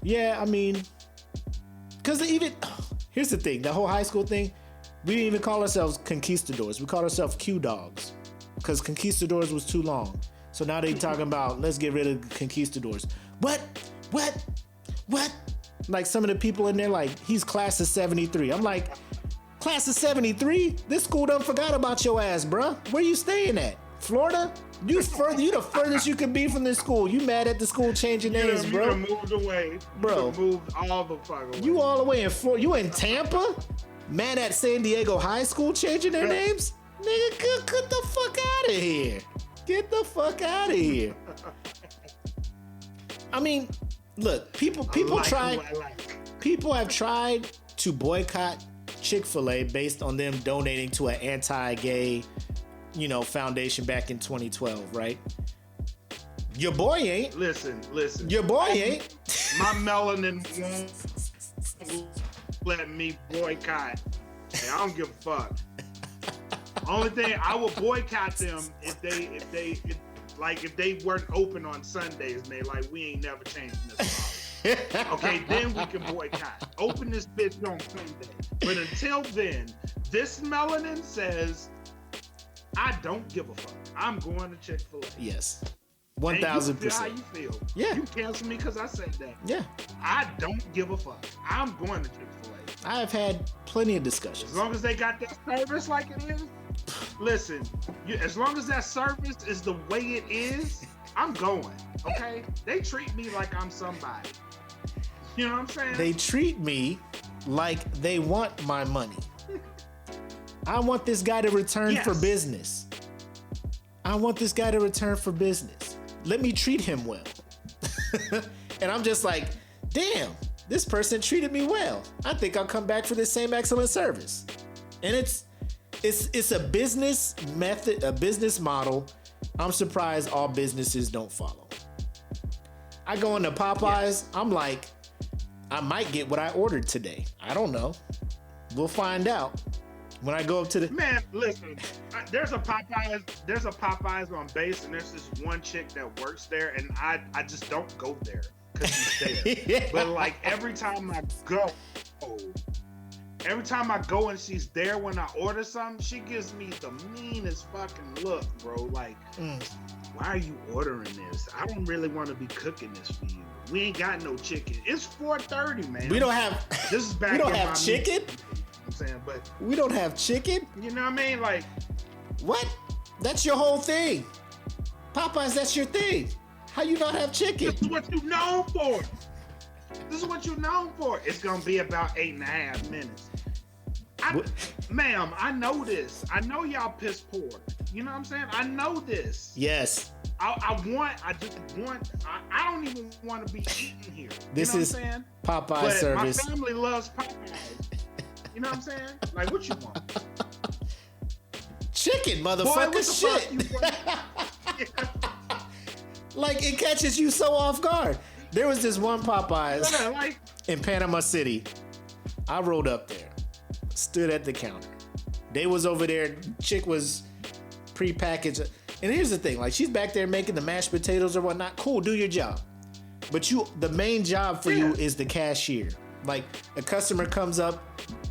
yeah, I mean, because here's the thing. The whole high school thing, we didn't even call ourselves conquistadors. We called ourselves Q-dogs because conquistadors was too long. So now they talking about, let's get rid of conquistadors. What? Like some of the people in there, like, he's class of 73. I'm like, class of 73? This school done forgot about your ass, bruh. Where you staying at? Florida? You the furthest you can be from this school. You mad at the school changing names, bro? You moved away. Bro. You moved all the fuck away. You all the way in Florida. You in Tampa? Mad at San Diego High School changing their names? Nigga, get the fuck out of here. Get the fuck out of here. I mean, look, people have tried to boycott Chick-fil-A based on them donating to an anti-gay, you know, foundation back in 2012, right? Your boy ain't. Listen. Your boy ain't. My melanin won't let me boycott. Hey, I don't give a fuck. Only thing I will boycott them if they weren't open on Sundays and they like, we ain't never changing this policy. Okay, then we can boycott. Open this bitch on Sunday. But until then, this melanin says, I don't give a fuck. I'm going to Chick-fil-A. Yes. 1,000%. How you feel? Yeah. You cancel me because I said that. Yeah. I don't give a fuck. I'm going to Chick-fil-A. I've had plenty of discussions. As long as they got that service like it is, listen, as long as that service is the way it is, I'm going, okay? They treat me like I'm somebody. You know what I'm saying? They treat me like they want my money. I want this guy to return for business. Let me treat him well. And I'm just like, damn, this person treated me well. I think I'll come back for this same excellent service. And it's a business method, a business model. I'm surprised all businesses don't follow. I go into Popeyes, I'm like, I might get what I ordered today. I don't know. We'll find out. When I go up to the man, listen. There's a Popeyes on base, and there's this one chick that works there, and I just don't go there because she's there. But like every time I go, Every time I go and she's there when I order something, she gives me the meanest fucking look, bro. Like, why are you ordering this? I don't really want to be cooking this for you. We ain't got no chicken. It's 4:30, man. We don't have. This is back. We don't in have my chicken. meat, you know what I'm saying, but We don't have chicken. you know what I mean? Like, What? That's your whole thing. Popeyes, that's your thing. How you not have chicken? this is what you known for. This is what you known for. It's gonna be about 8.5 minutes. Ma'am, I know this. I know y'all piss poor. You know what I'm saying? I know this. Yes. I don't even want to be eating here. This you know is what I'm saying? Popeye But service. my family loves Popeyes. You know what I'm saying? Like, what you want? Chicken, Boy, motherfucker. what the Shit. fuck you want? Like it catches you so off guard. There was this one Popeyes Yeah, like, in Panama City. I rolled up there, stood at the counter. They was over there. Chick was prepackaged. And here's the thing: like she's back there making the mashed potatoes or whatnot. Cool, do your job. But the main job for you is the cashier. Like a customer comes up,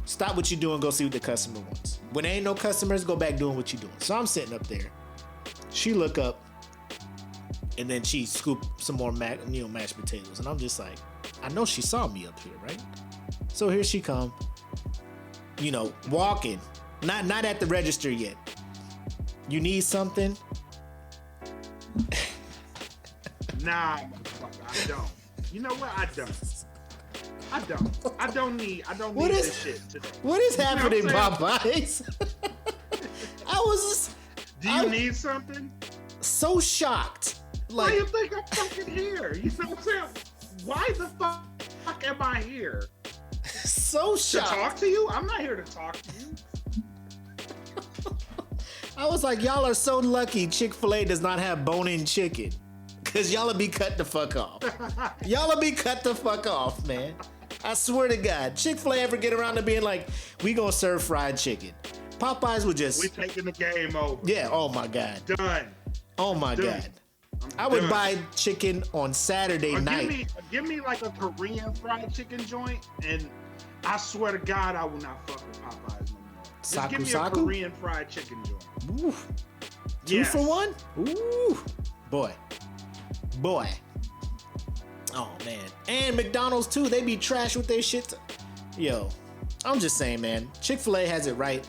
stop what you're doing, go see what the customer wants. When there ain't no customers, go back doing what you're doing. So I'm sitting up there. She look up, and then she scoop some more mashed potatoes, and I'm just like, I know she saw me up here, right? So here she come, walking, not at the register yet. You need something? nah, motherfucker, I don't. You know what? I don't. I don't need this shit today. What is happening, what I'm Popeyes? I was Do you need something? so shocked. Why Like, you think I'm fucking here? You know what I'm saying? Why the fuck am I here? so To shocked. talk to you? I'm not here to talk to you. I was like, y'all are so lucky Chick-fil-A does not have bone-in chicken. Cause y'all'll be cut the fuck off. Y'all'll be cut the fuck off, man. I swear to God. Chick-fil-A ever get around to being like, we gonna serve fried chicken. Popeyes would just, We taking the game over. yeah, oh my God. Done. Oh my Done. God. I'm I would done. buy chicken on Saturday Or night. give me like a Korean fried chicken joint, and I swear to God, I will not fuck with Popeyes no more. Just give me a Saku? Korean fried chicken joint. Ooh. Two Yes. for one? Ooh. Boy. Oh man. And McDonald's too. They be trash with their shit. Yo, I'm just saying, man. Chick-fil-A has it right.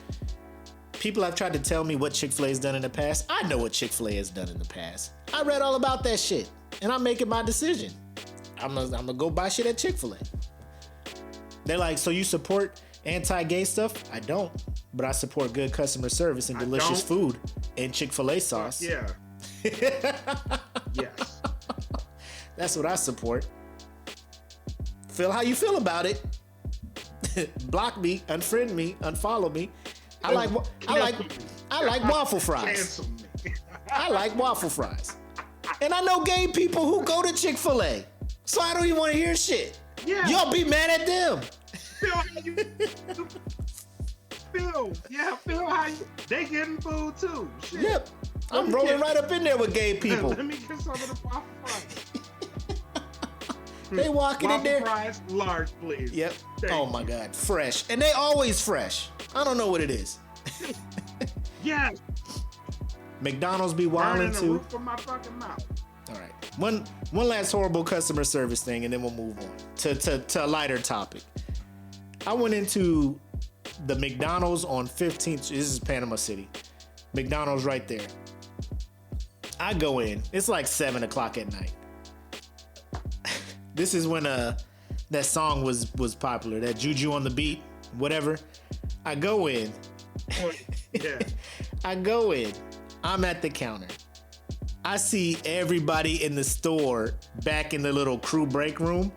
People have tried to tell me what Chick-fil-A has done in the past. I know what Chick-fil-A has done in the past. I read all about that shit. And I'm making my decision. I'm gonna go buy shit at Chick-fil-A. They're like, so you support anti-gay stuff? I don't. But I support good customer service and I delicious don't. food and Chick-fil-A sauce. Yeah. Yes. That's what I support. Feel how you feel about it. Block me, unfriend me, unfollow me. I like waffle fries. Cancel me. I like waffle fries. And I know gay people who go to Chick-fil-A. So I don't even want to hear shit. Yeah. Y'all be mad at them. Feel how you feel. Yeah, feel how you. They getting food too. Shit. Yep. I'm me rolling get- right up in there with gay people. Let me get some of the waffle fries. They walking in Waffle there. fries, large, please. Yep. Thank Oh you. my God. Fresh. And they always fresh. I don't know what it is. Yes. McDonald's be Burning wildin' the too. roof of my fucking mouth. All right. One last horrible customer service thing, and then we'll move on to a lighter topic. I went into the McDonald's on 15th. This is Panama City. McDonald's right there. I go in. It's like 7 o'clock at night. This is when that song was popular. That Juju on the Beat, whatever. I go in. Yeah. I go in. I'm at the counter. I see everybody in the store back in the little crew break room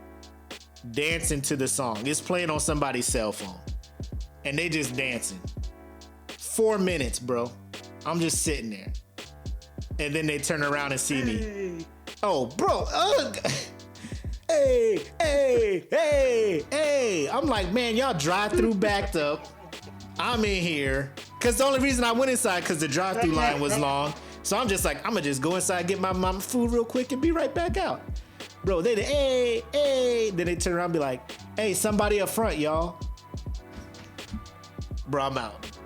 dancing to the song. It's playing on somebody's cell phone. And they just dancing. 4 minutes, bro. I'm just sitting there. And then they turn around and see me. Hey. Oh, bro. Hey. I'm like, man, y'all drive-through backed up. I'm in here. Because the only reason I went inside because the drive-through line was long. So I'm just like, I'm going to just go inside, get my food real quick and be right back out. Bro, hey. Then they turn around and be like, hey, somebody up front, y'all. bro, I'm out.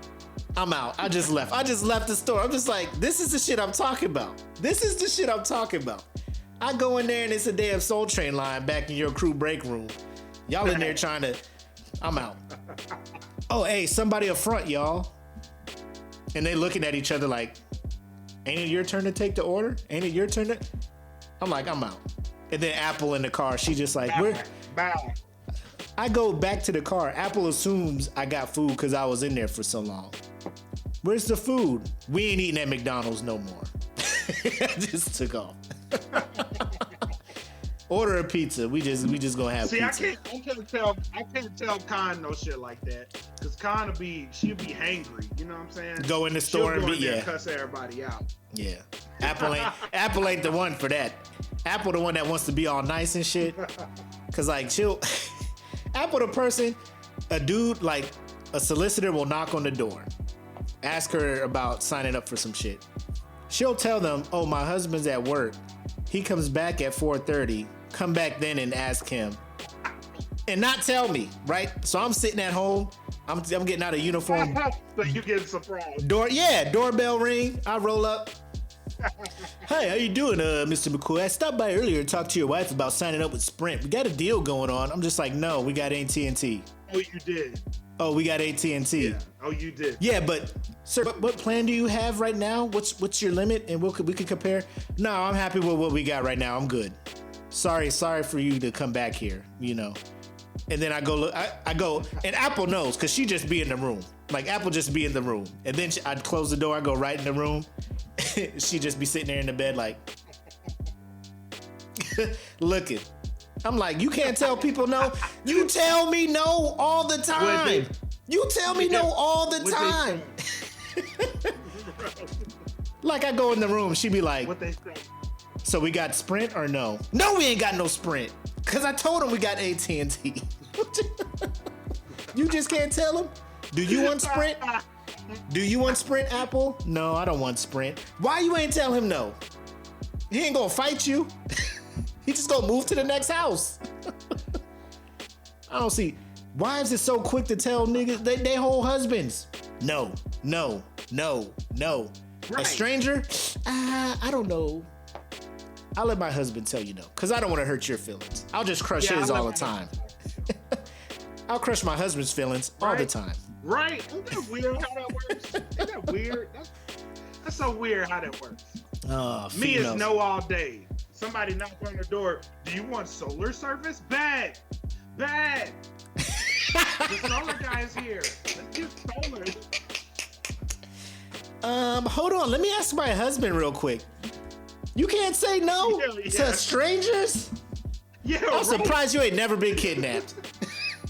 I'm out. I just left. I just left the store. I'm just like, this is the shit I'm talking about. This is the shit I'm talking about. I go in there and it's a damn Soul Train line back in your crew break room. Y'all in there trying to, I'm out. Oh, hey, somebody up front, y'all. And they looking at each other like, ain't it your turn to take the order? Ain't it your turn to? I'm like, I'm out. And then Apple in the car, she just like, where? Bye. I go back to the car. Apple assumes I got food because I was in there for so long. Where's the food? We ain't eating at McDonald's no more. I just took off. Order a pizza. We just gonna have pizza. I can't tell Con no shit like that. Cause Con she'll be hangry. You know what I'm saying? Go in the store and be cuss everybody out. Yeah. Apple ain't the one for that. Apple the one that wants to be all nice and shit. Cause like Apple the person, a dude like a solicitor will knock on the door, ask her about signing up for some shit. She'll tell them, oh, my husband's at work. He comes back at 4:30. Come back then and ask him. And not tell me, right? So I'm sitting at home. I'm getting out of uniform. So you getting surprised. Doorbell ring. I roll up. Hey, how you doing, Mr. McCoy? I stopped by earlier to talk to your wife about signing up with Sprint. We got a deal going on. I'm just like, no, we got AT&T. Oh, you did. Oh, we got AT&T. Yeah. Oh, you did. Yeah, but sir, what plan do you have right now? What's your limit? And we could compare. No, I'm happy with what we got right now. I'm good. Sorry for you to come back here. You know. And then I go look. I go, and Apple knows because she just be in the room. Like Apple just be in the room. And then I'd close the door. I go right in the room. She just be sitting there in the bed like looking. I'm like, you can't tell people no. You tell me no all the time. You tell me no all the time. Like I go in the room, she be like, what they say? So we got Sprint or no? No, we ain't got no Sprint. Cause I told him we got AT&T. You just can't tell him? Do you want Sprint? Do you want Sprint, Apple? No, I don't want Sprint. Why you ain't tell him no? He ain't gonna fight you. He just gonna move to the next house. I don't see. Wives is so quick to tell niggas they whole husbands. No. Right. A stranger? I don't know. I'll let my husband tell you no, because I don't want to hurt your feelings. I'll just crush his all the time. I'll crush my husband's feelings all the time. Right? Isn't that weird how that works? Isn't that weird? That's so weird how that works. Me is no all day. Somebody knock on the door. Do you want solar service? Bad. The solar guy is here. Let's get solar. Hold on. Let me ask my husband real quick. You can't say no to strangers? Yeah, I'm surprised you ain't never been kidnapped.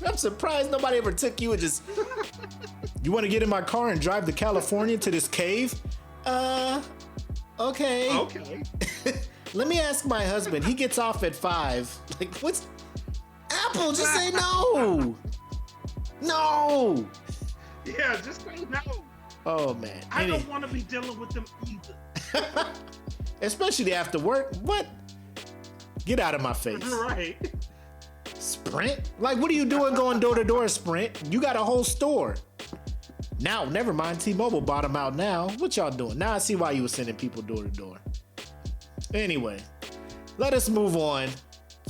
I'm surprised nobody ever took you and just... You want to get in my car and drive to California to this cave? Okay. Let me ask my husband. He gets off at 5. Like, what's... Apple, just say no. No. Yeah, just say no. Oh, man. I don't want to be dealing with them either. Especially after work. What? Get out of my face. Right. Sprint? Like, what are you doing going door to door, Sprint? You got a whole store. Now, never mind. T-Mobile bought them out now. What y'all doing? Now I see why you were sending people door to door. Anyway, let us move on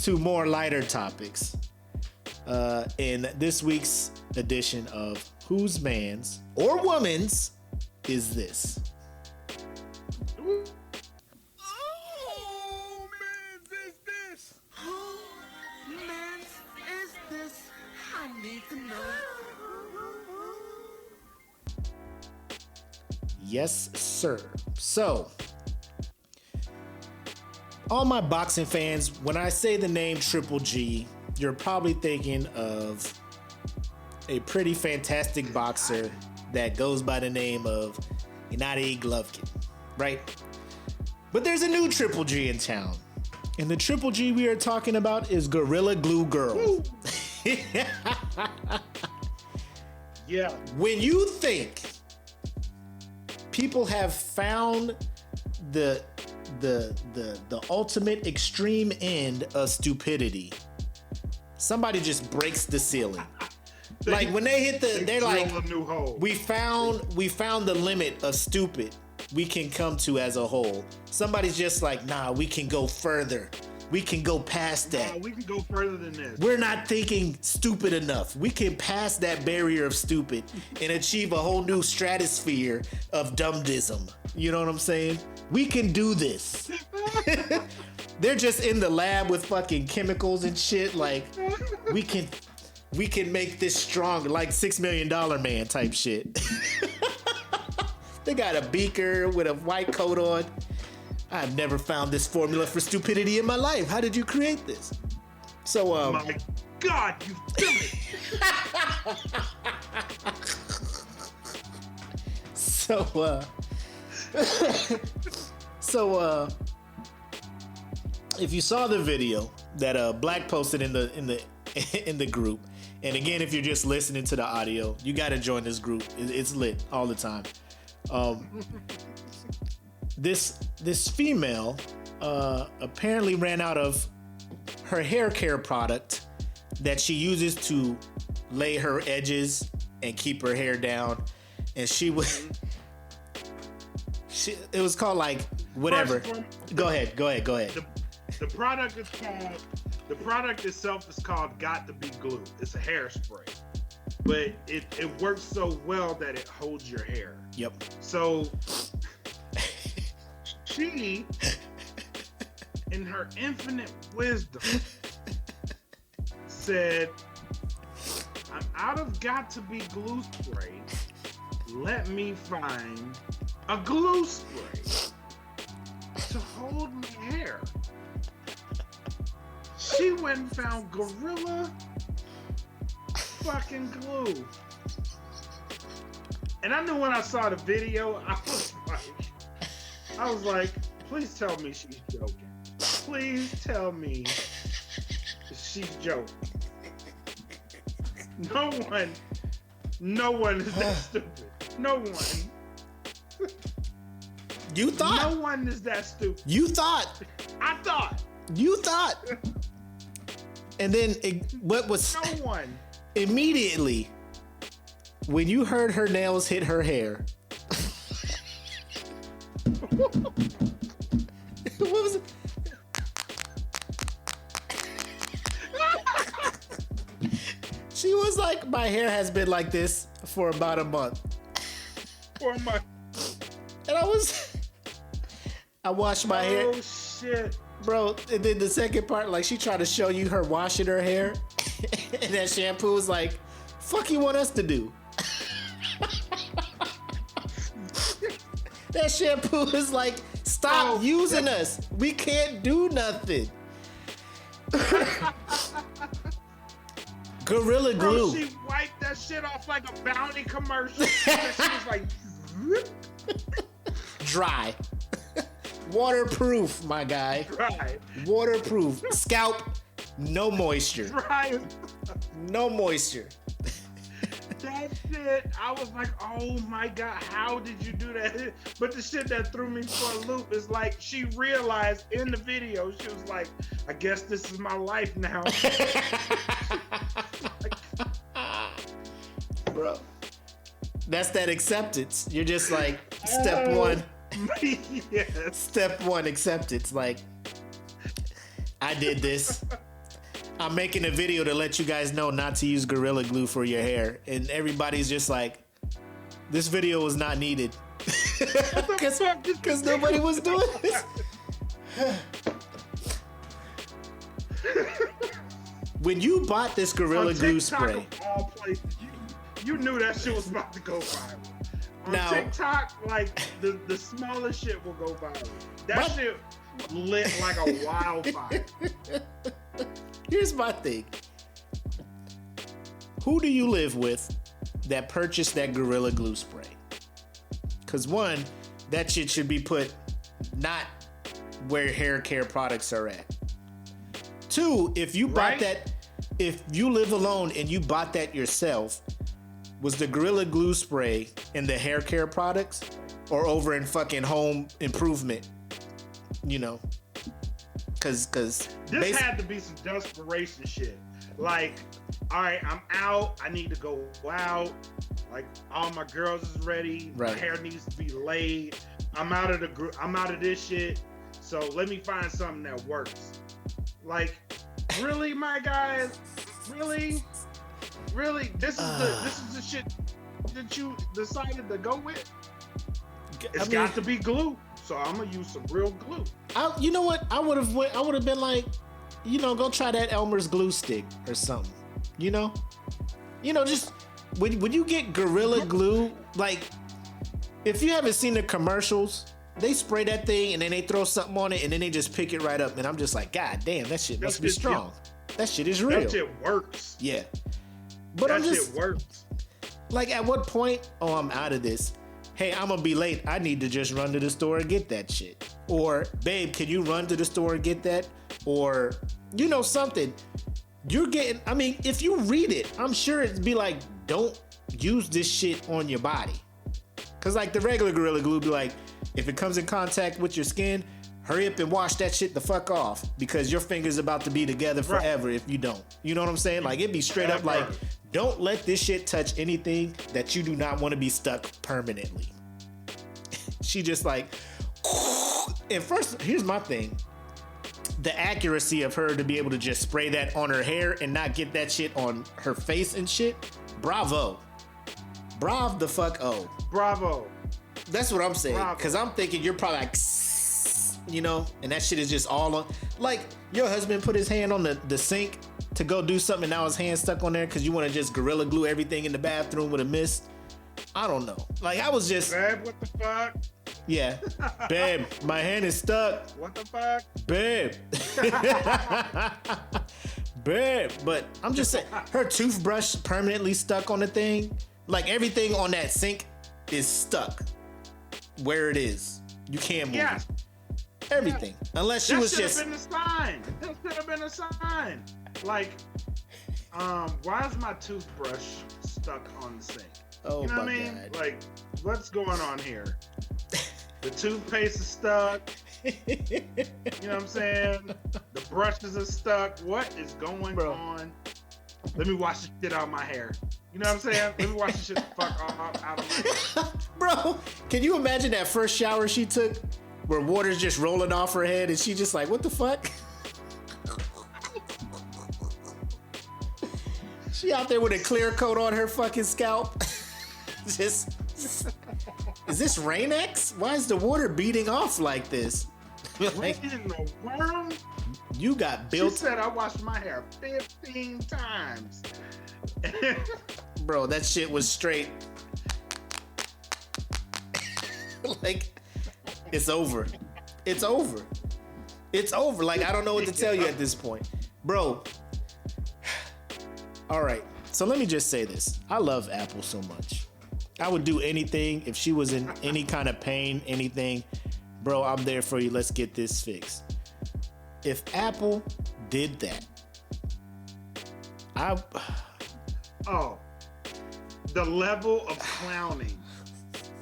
to more lighter topics in this week's edition of Whose Man's or Woman's Is This? Yes, sir. So, all my boxing fans, when I say the name Triple G, you're probably thinking of a pretty fantastic boxer that goes by the name of Gennady Golovkin, right? But there's a new Triple G in town. And the Triple G we are talking about is Gorilla Glue Girl. Yeah. When you think people have found the ultimate extreme end of stupidity, somebody just breaks the ceiling. Like when they hit they're like, drill a new hole. we found the limit of stupid we can come to as a whole. Somebody's just like, nah, we can go further. We can go past that. We can go further than this. We're not thinking stupid enough. We can pass that barrier of stupid and achieve a whole new stratosphere of dumbdism. You know what I'm saying? We can do this. They're just in the lab with fucking chemicals and shit. Like, we can make this stronger, like $6 Million Man type shit. They got a beaker with a white coat on. I've never found this formula for stupidity in my life. How did you create this? So, my God, you've done it. If you saw the video that Black posted in the group, and again, if you're just listening to the audio, you got to join this group. It's lit all the time. This female apparently ran out of her hair care product that she uses to lay her edges and keep her hair down, and it was called like whatever. Go ahead. The product is called. The product itself is called Got to Be Glue. It's a hairspray, but it works so well that it holds your hair. Yep. So she, in her infinite wisdom, said, "I'm out of Got to Be Glue spray. Let me find a glue spray to hold my hair." She went and found Gorilla fucking glue. And I knew when I saw the video, I was like, please tell me she's joking. Please tell me she's joking. No one is that stupid. No one. You thought? No one is that stupid. You thought? I thought. You thought? And then what was no one immediately when you heard her nails hit her hair? What was it? She was like, my hair has been like this for about a month. For a month. And I washed my hair. Oh shit. Bro, and then the second part, like she tried to show you her washing her hair, and that shampoo was like, fuck you want us to do? That shampoo is like, stop using us. We can't do nothing. Gorilla Glue. Bro, she wiped that shit off like a Bounty commercial. And she was like, dry. Waterproof, my guy. Dry. Waterproof. Scalp, no moisture. Dry. No moisture. That shit, I was like, oh my God, how did you do that? But the shit that threw me for a loop is like, she realized in the video, she was like, I guess this is my life now. Bro, that's that acceptance. You're just like, step one. Yes. Step one, acceptance. Like, I did this. I'm making a video to let you guys know not to use Gorilla Glue for your hair. And everybody's just like, this video was not needed. Because nobody was doing this. When you bought this Gorilla Glue spray. Of all places, you knew that shit was about to go viral. On now, TikTok, like, the smallest shit will go viral. That shit lit like a wildfire. Here's my thing. Who do you live with that purchased that Gorilla Glue spray? Because one, that shit should be put not where hair care products are at. Two, if you bought that, if you live alone and you bought that yourself, was the Gorilla Glue spray in the hair care products or over in fucking home improvement? You know, because this had to be some desperation shit. Like, all right, I'm out. I need to go out. Like all my girls is ready. Right. My hair needs to be laid. I'm out of I'm out of this shit. So let me find something that works. Like, really, my guys? Really? Really? This is the shit that you decided to go with? It's got to be glue. So I'm gonna use some real glue. You know what? I would have been like, go try that Elmer's glue stick or something. Just when you get Gorilla Glue, like if you haven't seen the commercials, they spray that thing and then they throw something on it and then they just pick it right up. And I'm just like, God damn, that shit must be strong. That shit is real. That shit works. Yeah. But that shit works. Like, at what point, I'm out of this. Hey, I'm gonna be late. I need to just run to the store and get that shit. Or, babe, can you run to the store and get that? Or, something. You're getting, if you read it, I'm sure it'd be like, don't use this shit on your body. Cause like the regular Gorilla Glue be like, if it comes in contact with your skin, hurry up and wash that shit the fuck off because your finger's about to be together forever if you don't. You know what I'm saying? Like it'd be straight up like, don't let this shit touch anything that you do not want to be stuck permanently. She just like, and first, here's my thing. The accuracy of her to be able to just spray that on her hair and not get that shit on her face and shit. Bravo. Brav the fuck oh. Bravo. That's what I'm saying. Because I'm thinking you're probably like, and that shit is just all on. Like, your husband put his hand on the sink to go do something and now his hand stuck on there because you want to just Gorilla Glue everything in the bathroom with a mist. I don't know. Like, I was just. Babe, what the fuck? Yeah. Babe, my hand is stuck. What the fuck? Babe. Babe. But I'm just saying, her toothbrush permanently stuck on the thing. Like, everything on that sink is stuck where it is. You can't move it. Everything. Unless she was just. That should have been a sign. That should have been a sign. Like, why is my toothbrush stuck on the sink? Oh, you know my what I mean? God. Like, what's going on here? The toothpaste is stuck. You know what I'm saying? The brushes are stuck. What is going on? Let me wash the shit out of my hair. You know what I'm saying? Let me wash the shit the fuck out of my hair. Bro, can you imagine that first shower she took where water's just rolling off her head and she just like, what the fuck? She out there with a clear coat on her fucking scalp. Just, is this Rain-X? Why is the water beating off like this? Like, what in the world? You got built. She said I washed my hair 15 times. Bro, that shit was straight. Like, it's over. It's over. It's over. Like, I don't know what to tell you at this point. Bro. All right. So let me just say this. I love Apple so much. I would do anything if she was in any kind of pain, anything. Bro, I'm there for you. Let's get this fixed. If Apple did that, the level of clowning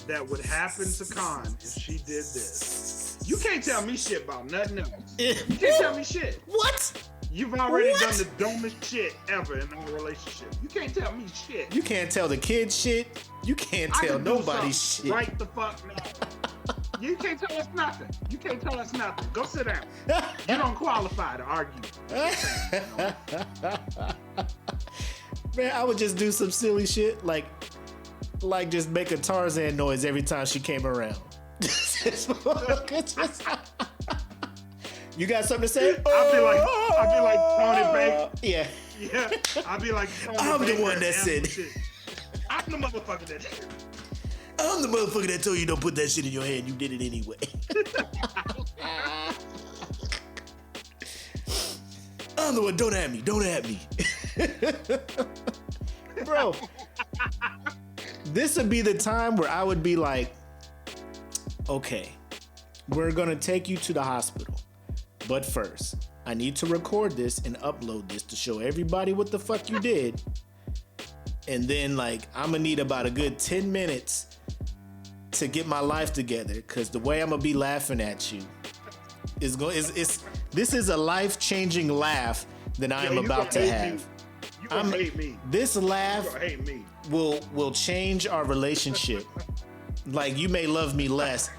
that would happen to Khan if she did this. You can't tell me shit about nothing else. You can't tell me shit. What? You've already done the dumbest shit ever in our relationship. You can't tell me shit. You can't tell the kids shit. You can't tell nobody shit. Right the fuck now. You can't tell us nothing. You can't tell us nothing. Go sit down. You don't qualify to argue. Man, I would just do some silly shit like just make a Tarzan noise every time she came around. You got something to say? I'll be like Tony Baker. Yeah. Yeah. I'll be like Tony I'm Baker the one that said. I'm the motherfucker that did. I'm the motherfucker that told you don't put that shit in your hand. You did it anyway. I'm the one. Don't at me. Don't at me. Bro, this would be the time where I would be like, okay, we're going to take you to the hospital. But first, I need to record this and upload this to show everybody what the fuck you did. And then, like, I'm going to need about a good 10 minutes to get my life together. Because the way I'm going to be laughing at you this is a life-changing laugh that I am about to have. You gonna hate me. This laugh You gonna hate me. will change our relationship. Like, you may love me less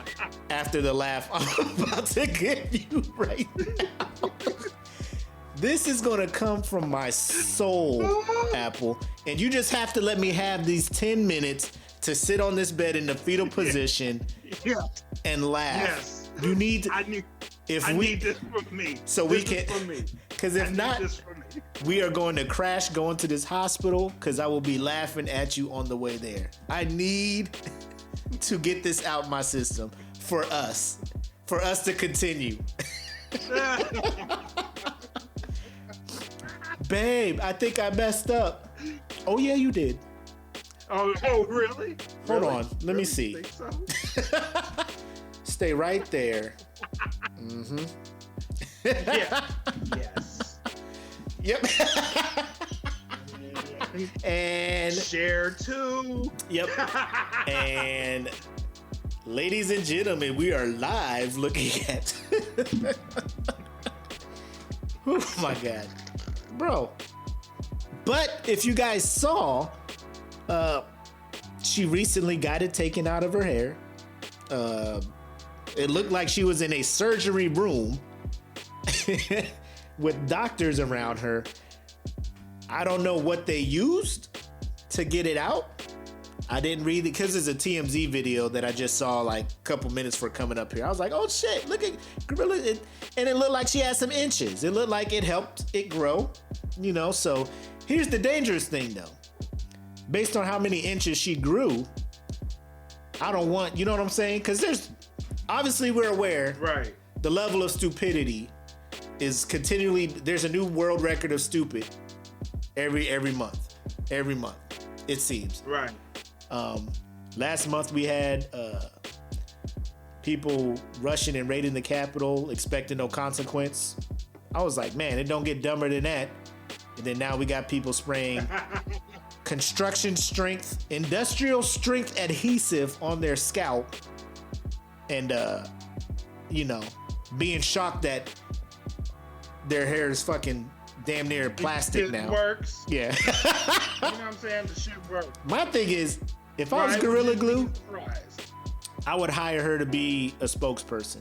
after the laugh I'm about to give you right now. This is gonna come from my soul, Apple, and you just have to let me have these 10 minutes to sit on this bed in the fetal position and laugh. Yes. You need to, I need this for me. So this we can, for me. because if not, this for me. we are going to crash going to this hospital because I will be laughing at you on the way there. I need to get this out my system for us to continue. Babe, I think I messed up. Oh yeah, you did. Oh, really? Hold Really? on, let me see. Think so? Stay right there. Yeah. Yes. Yep. And Share two. yep. And ladies and gentlemen, we are live looking at. Oh my God, bro. But if you guys saw, she recently got it taken out of her hair. It looked like she was in a surgery room with doctors around her. I don't know what they used to get it out. I didn't read it because it's a TMZ video that I just saw like a couple minutes for coming up here. I was like, oh shit, look at Gorilla. And it looked like she had some inches. It looked like it helped it grow, you know? So here's the dangerous thing though. Based on how many inches she grew, I don't want, you know what I'm saying? Because obviously we're aware Right. the level of stupidity is continually, there's a new world record of stupid every month, it seems. Right. Last month we had people rushing and raiding the Capitol, expecting no consequence. I was like, man, it don't get dumber than that. And then now we got people spraying construction strength, industrial strength adhesive on their scalp, and you know, being shocked that their hair is fucking damn near plastic It now. works. Yeah. You know what I'm saying? The shit works. My thing is, if I was Right, Gorilla which is Glue, a surprise. I would hire her to be a spokesperson.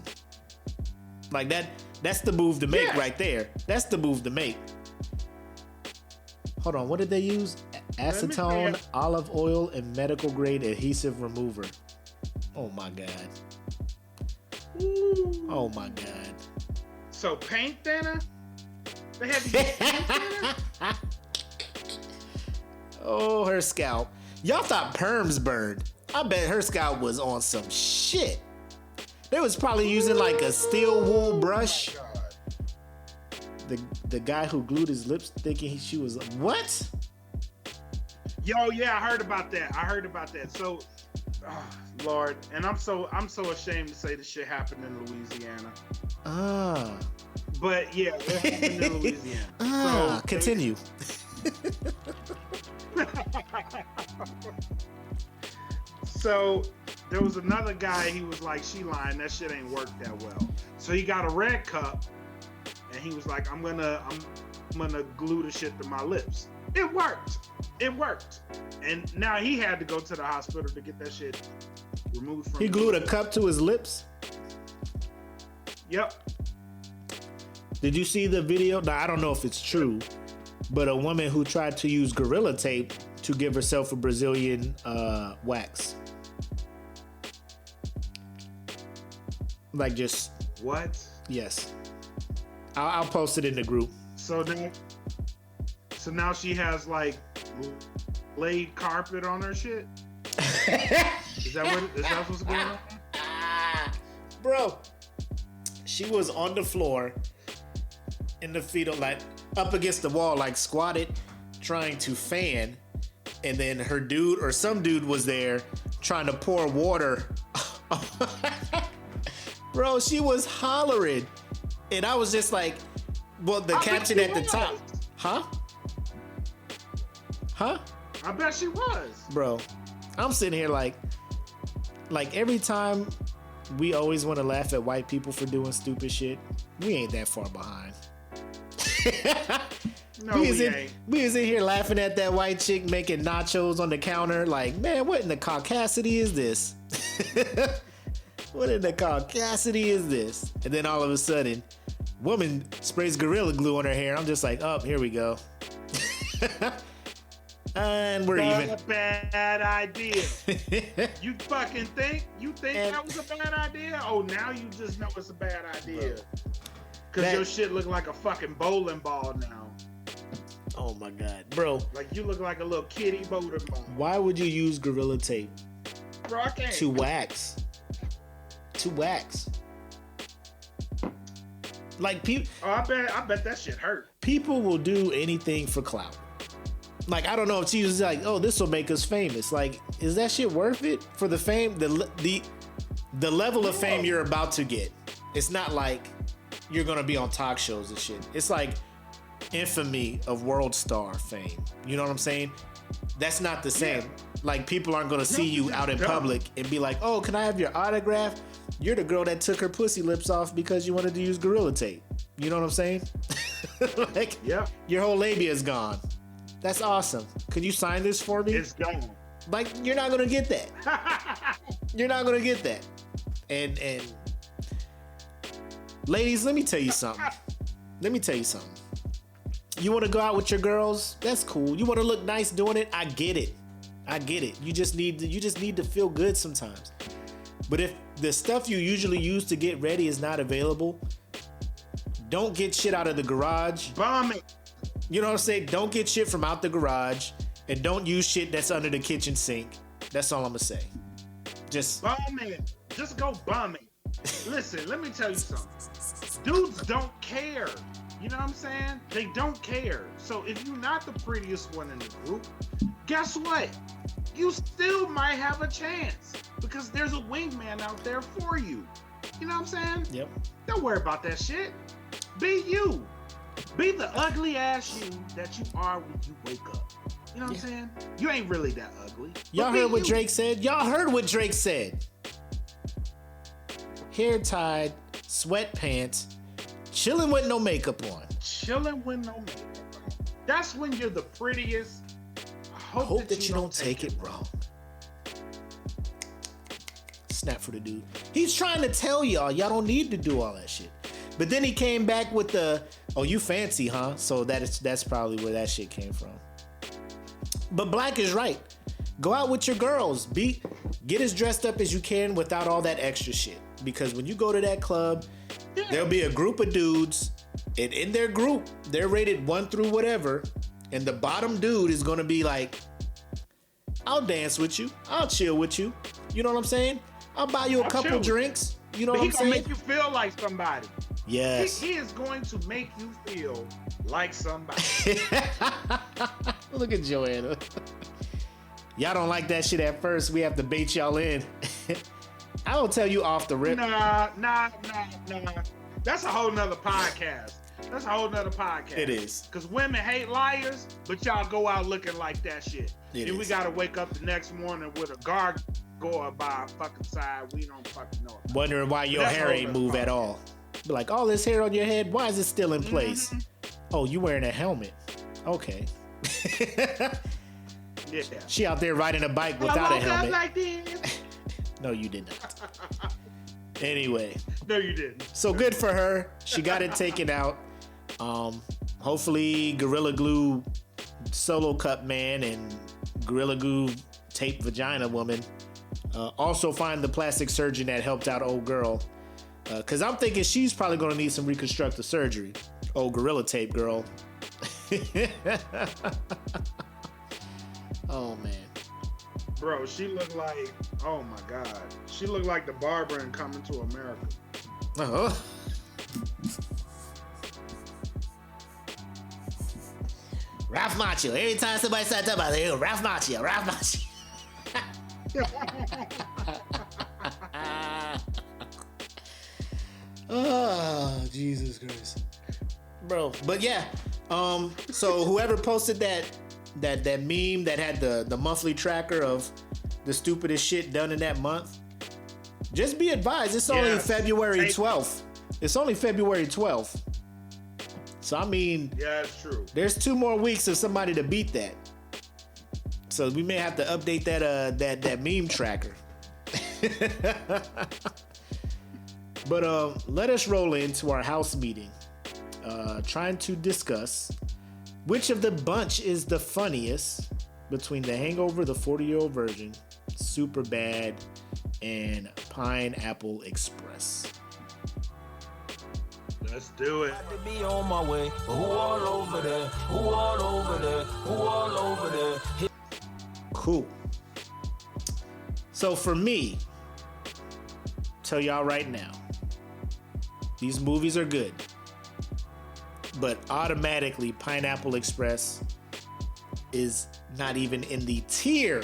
Like that's the move to make right there. That's the move to make. Hold on, what did they use? Acetone, olive oil, and medical grade adhesive remover. Oh my God. Ooh. Oh my God. So paint thinner? They had to get paint thinner? Oh, her scalp. Y'all thought perms burned. I bet her scalp was on some shit. They was probably using like a steel wool brush. Oh my God. The guy who glued his lips thinking she was what? Yo, yeah, I heard about that. So, oh, Lord, and I'm so ashamed to say this shit happened in Louisiana. Ah. But yeah, it happened in Louisiana. Ah. So, Continue. So there was another guy, he was like, she lying, that shit ain't worked that well. So he got a red cup and he was like, I'm gonna glue the shit to my lips. It worked. And now he had to go to the hospital to get that shit removed from He glued a cup to his lips. Yep. Did you see the video? Now, I don't know if it's true, but a woman who tried to use Gorilla Tape to give herself a Brazilian wax. Like just... What? Yes. I'll post it in the group. So now she has like laid carpet on her shit? Is that what's going on? Bro, she was on the floor in the fetal, like up against the wall, like squatted, trying to fan. And then her dude or some dude was there trying to pour water. Bro, she was hollering. And I was just like, well, the caption at the top. Huh? I bet she was. Bro, I'm sitting here like every time we always want to laugh at white people for doing stupid shit, we ain't that far behind. No, we ain't. We was in here laughing at that white chick making nachos on the counter. Like, man, what in the caucasity is this? What in the caucasity is this? And then all of a sudden, woman sprays Gorilla Glue on her hair. I'm just like, oh, here we go. And we're even. That's a bad idea. You fucking think? You think And- that was a bad idea? Oh, now you just know it's a bad idea. Because That- your shit look like a fucking bowling ball now. Oh my God, bro. Like you look like a little kitty bowling ball. Why would you use Gorilla Tape Bro, I can't. to wax? To wax. Like people. Oh, I bet that shit hurt. People will do anything for clout. Like, I don't know if she was like, oh, this will make us famous. Like, is that shit worth it for the fame? The level of fame you're about to get. It's not like you're gonna be on talk shows and shit. It's like infamy of world star fame. You know what I'm saying? That's not the same. Yeah. Like, people aren't gonna see you out in dumb. public and be like, oh, can I have your autograph? You're the girl that took her pussy lips off because you wanted to use Gorilla Tape. You know what I'm saying? Like, Yep. your whole labia is gone. That's awesome. Could you sign this for me? It's gone. Like, you're not gonna get that. You're not gonna get that. And ladies, let me tell you something. You want to go out with your girls? That's cool. You want to look nice doing it? I get it. You just need to feel good sometimes. But if the stuff you usually use to get ready is not available, don't get shit out of the garage. Bomb it. You know what I'm saying? Don't get shit from out the garage, and don't use shit that's under the kitchen sink. That's all I'm gonna say. Just Bomb it. Just go bomb it. Listen, let me tell you something. Dudes don't care. You know what I'm saying? They don't care. So if you're not the prettiest one in the group, guess what? You still might have a chance because there's a wingman out there for you. You know what I'm saying? yep. Don't worry about that shit. Be you. Be the ugly ass you that you are when you wake up. You know what I'm saying? You ain't really that ugly. but Y'all be heard what you. Drake said? Y'all heard what Drake said. Hair tied, sweatpants, chilling with no makeup on. Chilling with no makeup on. That's when you're the prettiest. I Hope that you don't take it wrong. Snap for the dude. He's trying to tell y'all don't need to do all that shit. But then he came back with the, oh, you fancy, huh? So that's probably where that shit came from. But Black is right. Go out with your girls. Get as dressed up as you can without all that extra shit. Because when you go to that club, there'll be a group of dudes, and in their group, they're rated 1 through whatever, and the bottom dude is gonna be like, I'll dance with you. I'll chill with you. You know what I'm saying? I'll buy you a I'll couple chill with you. drinks. You know But what he I'm gonna saying? make you feel like somebody. Yes. He is going to make you feel like somebody. Look at Joanna. Y'all don't like that shit at first. We have to bait y'all in. I will tell you off the rip. Nah. That's a whole nother podcast. It is. Because women hate liars, but y'all go out looking like that shit. It and we is. gotta wake up the next morning with a gargoyle by our fucking side. We don't fucking know. Wondering why your That's hair all ain't that's move fine. at all. Be like, all this hair on your head, why is it still in place? Oh, you wearing a helmet. Okay. Yeah. She out there riding a bike I without a woke up helmet. like this. No, you did not. Anyway, No, you didn't. so good for her. She got it taken out. Hopefully Gorilla Glue Solo Cup Man and Gorilla Glue Tape Vagina Woman also find the plastic surgeon that helped out old girl. Because I'm thinking she's probably going to need some reconstructive surgery. Old Gorilla Tape girl. Oh, man. Bro, she looked like, oh my God. She looked like the barber in Coming to America. Uh-huh. Ralph Macchio. Every time somebody starts talking about it, Ralph Macchio, Ralph Macchio. Oh, Jesus Christ. Bro, but yeah. So whoever posted that meme that had the monthly tracker of the stupidest shit done in that month, just be advised, it's only Yes. February 12th. It's only February 12th. So I mean, Yeah, it's true. there's 2 more weeks of somebody to beat that. So we may have to update that meme tracker. But let us roll into our house meeting, trying to discuss which of the bunch is the funniest between The Hangover, the 40-year-old version, Superbad, and Pineapple Express. Let's do it. To be on my way. Who all over there? Who all over there? Who all over there? Cool. So for me, tell y'all right now, these movies are good, but automatically Pineapple Express is not even in the tier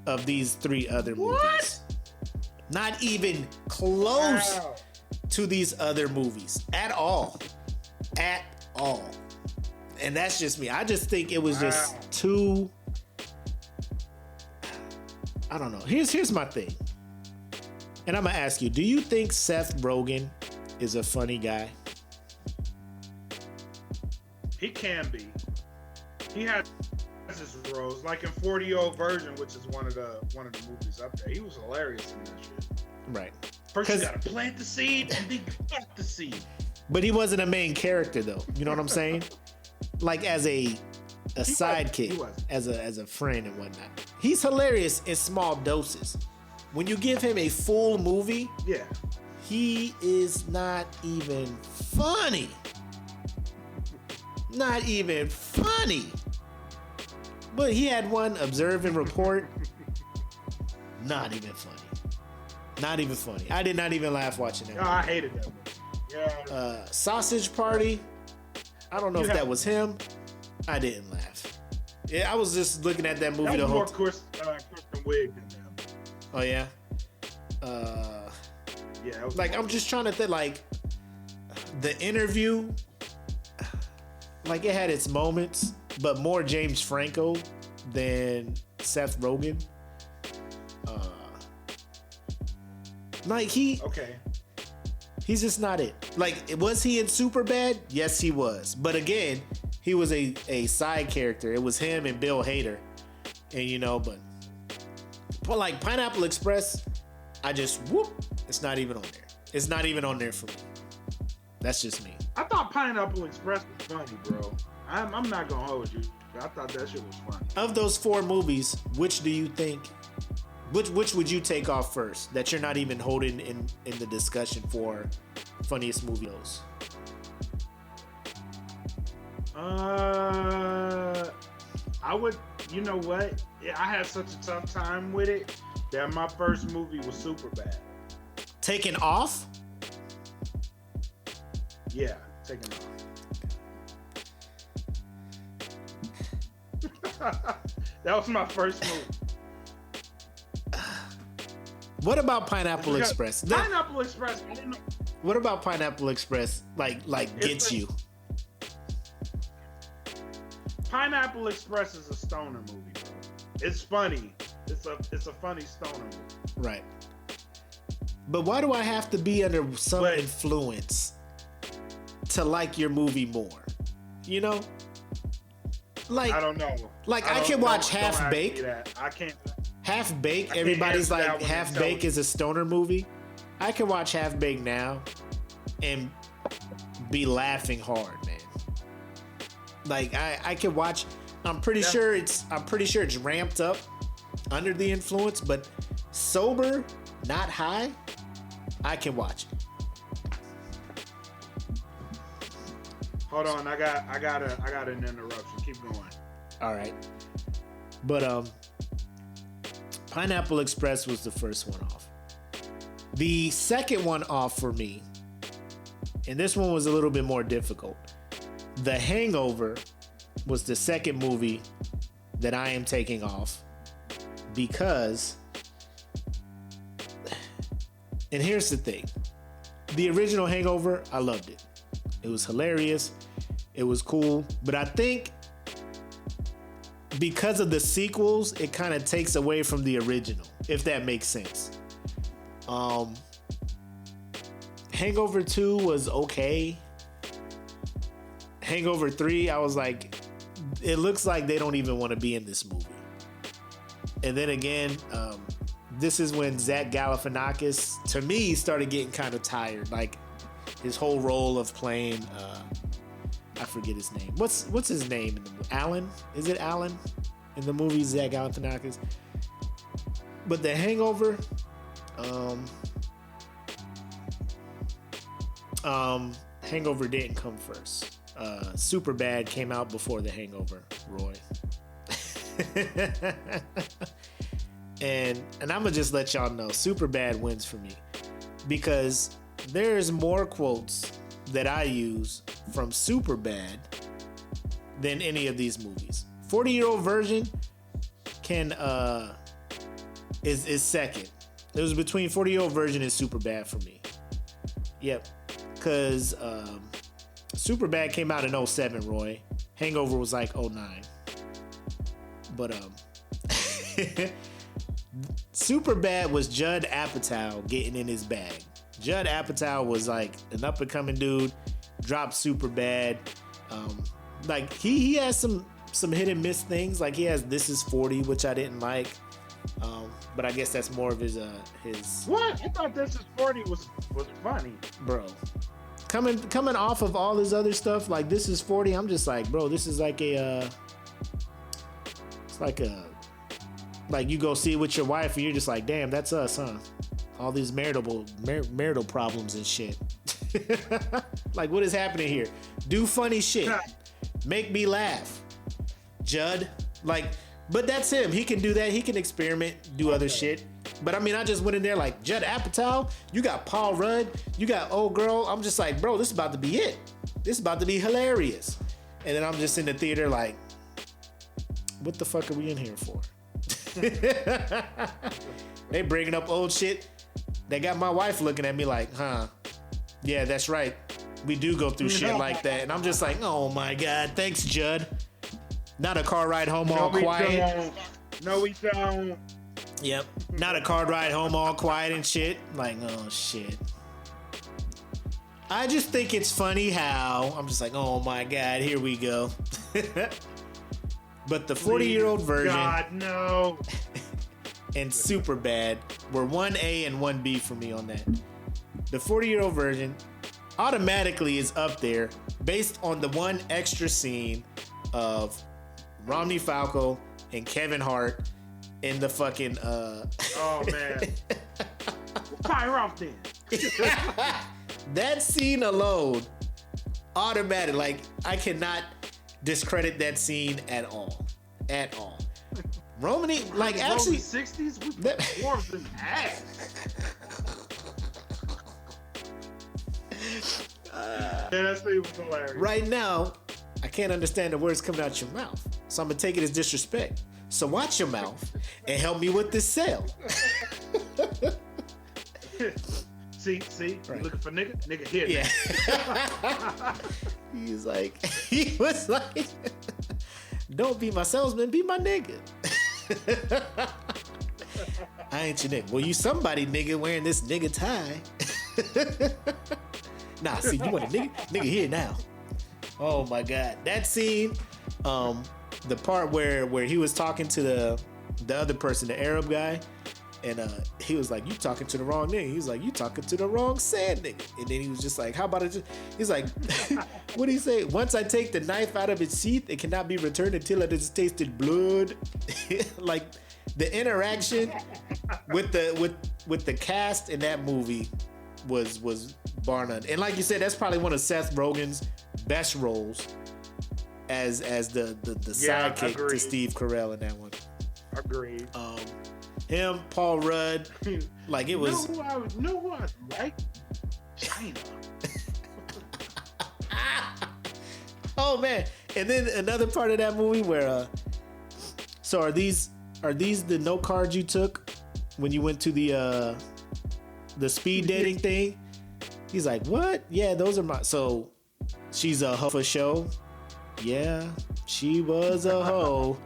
of these 3 other movies. Not even close to these other movies at all. At all. And that's just me. I just think it was just too, I don't know. Here's my thing. And I'm gonna ask you, do you think Seth Rogen is a funny guy? He can be. He has his roles, like in 40-year-old version, which is one of the movies up there. He was hilarious in that shit. Right. First you gotta plant the seed and then you plant the seed. But he wasn't a main character though. You know what I'm saying? Like as a sidekick, as a friend and whatnot. He's hilarious in small doses. When you give him a full movie, yeah, he is not even funny. Not even funny. But he had one, Observe and Report. Not even funny. Not even funny. I did not even laugh watching that. No, I hated that movie. Yeah. Sausage Party. I don't know if that was him. I didn't laugh. Yeah, I was just looking at that movie that the was whole more Kristen Wiig than them. Oh yeah. Yeah. Like I'm just trying to think. Like The Interview. Like it had its moments, but more James Franco than Seth Rogen. Like he's just not it. Like, was he in Superbad? Yes, he was. But again, he was a side character. It was him and Bill Hader, and you know, but like Pineapple Express, it's not even on there. It's not even on there for me. That's just me. I thought Pineapple Express was funny, bro. I'm not gonna hold you. I thought that shit was funny. Of those 4 movies, which do you think? Which would you take off first that you're not even holding in the discussion for funniest movies? I would. You know what? I had such a tough time with it that my first movie was Superbad. Taken off? Yeah, taken off. That was my first movie. What about Pineapple Express? Pineapple Express. I didn't know. What about Pineapple Express? Like gets you? Pineapple Express is a stoner movie, bro. It's funny. It's a funny stoner movie. Right. But why do I have to be under some influence to like your movie more? You know? Like I don't know. Like I can watch Half Baked. I can't. Half Baked, everybody's like Half Baked is a stoner movie. I can watch Half Baked now and be laughing hard, man. Like I can watch. I'm pretty sure it's ramped up under the influence, but sober, not high, I can watch it. Hold on, I got an interruption. Keep going. All right, but Pineapple Express was the first one off. The second one off for me, and this one was a little bit more difficult. The Hangover was the second movie that I am taking off because, and here's the thing, the original Hangover, I loved it. It was hilarious. It was cool. But I think because of the sequels, it kind of takes away from the original, if that makes sense. Hangover 2 was okay. Hangover 3, I was like, it looks like they don't even want to be in this movie. And then again, this is when Zach Galifianakis, to me, started getting kind of tired. Like his whole role of playing, I forget his name. What's his name in the movie? Alan? Is it Alan in the movie? Zach Galifianakis. But the Hangover, Hangover didn't come first. Superbad came out before the Hangover, Roy. and I'm gonna just let y'all know, Superbad wins for me because there's more quotes that I use from Superbad than any of these movies. 40-year-old version can is second. It was between 40-year-old version and Superbad for me. Yep, because Superbad came out in 07, Roy. Hangover was like 09. But Superbad was Judd Apatow getting in his bag. Judd Apatow was like an up-and-coming dude, dropped Superbad. Like he has some hit and miss things. Like he has This Is 40, which I didn't like. But I guess that's more of his What? I thought This Is 40 was funny. Bro. Coming off of all his other stuff, like This Is 40, I'm just like, bro, this is like it's like you go see it with your wife and you're just like, damn, that's us, huh? All these marital problems and shit. Like, what is happening here? Do funny shit. Make me laugh. Judd, like, but that's him. He can do that. He can experiment, do other shit. But I mean, I just went in there like, Judd Apatow, you got Paul Rudd, you got old girl. I'm just like, bro, this is about to be it. This is about to be hilarious. And then I'm just in the theater like, what the fuck are we in here for? They bringing up old shit. They got my wife looking at me like, huh? Yeah, that's right. We do go through shit like that. And I'm just like, oh my God, thanks, Judd. Not a car ride home all quiet. No, we don't. Yep. Not a car ride home all quiet and shit. Like, oh shit. I just think it's funny how I'm just like, oh my God, here we go. But the 40-year-old version, God, no. and Superbad were 1A and 1B for me on that. The 40-year-old version automatically is up there based on the one extra scene of Romney Falco and Kevin Hart in the fucking Oh man. Fire off then. That scene alone, automatic. Like, I cannot discredit that scene at all. At all. Romney, like, actually, 60s with the dwarves and ass. Yeah, that scene was hilarious. Right now, I can't understand the words coming out your mouth. So I'm gonna take it as disrespect. So watch your mouth and help me with this sale. See, Right. You looking for nigga here. Yeah. He was like, don't be my salesman, be my nigga. I ain't your nigga. Well, you somebody, nigga, wearing this nigga tie. Nah, see, you want a nigga here now. Oh my God. That scene, the part where he was talking to the other person, the Arab guy, and he was like, you talking to the wrong nigga. He was like, you talking to the wrong sad nigga. And then he was just like, how about it? He's like, what did he say? Once I take the knife out of its sheath, it cannot be returned until it has tasted blood. Like, the interaction with the cast in that movie was bar none. And like you said, that's probably one of Seth Rogen's best roles as the sidekick to agreed. Steve Carell in that one. Agreed. Him, Paul Rudd, like, it was. Know who I like? China. Oh man! And then another part of that movie where, so are these the note cards you took when you went to the speed dating thing? He's like, what? Yeah, those are my. So she's a hoe for show. Yeah, she was a hoe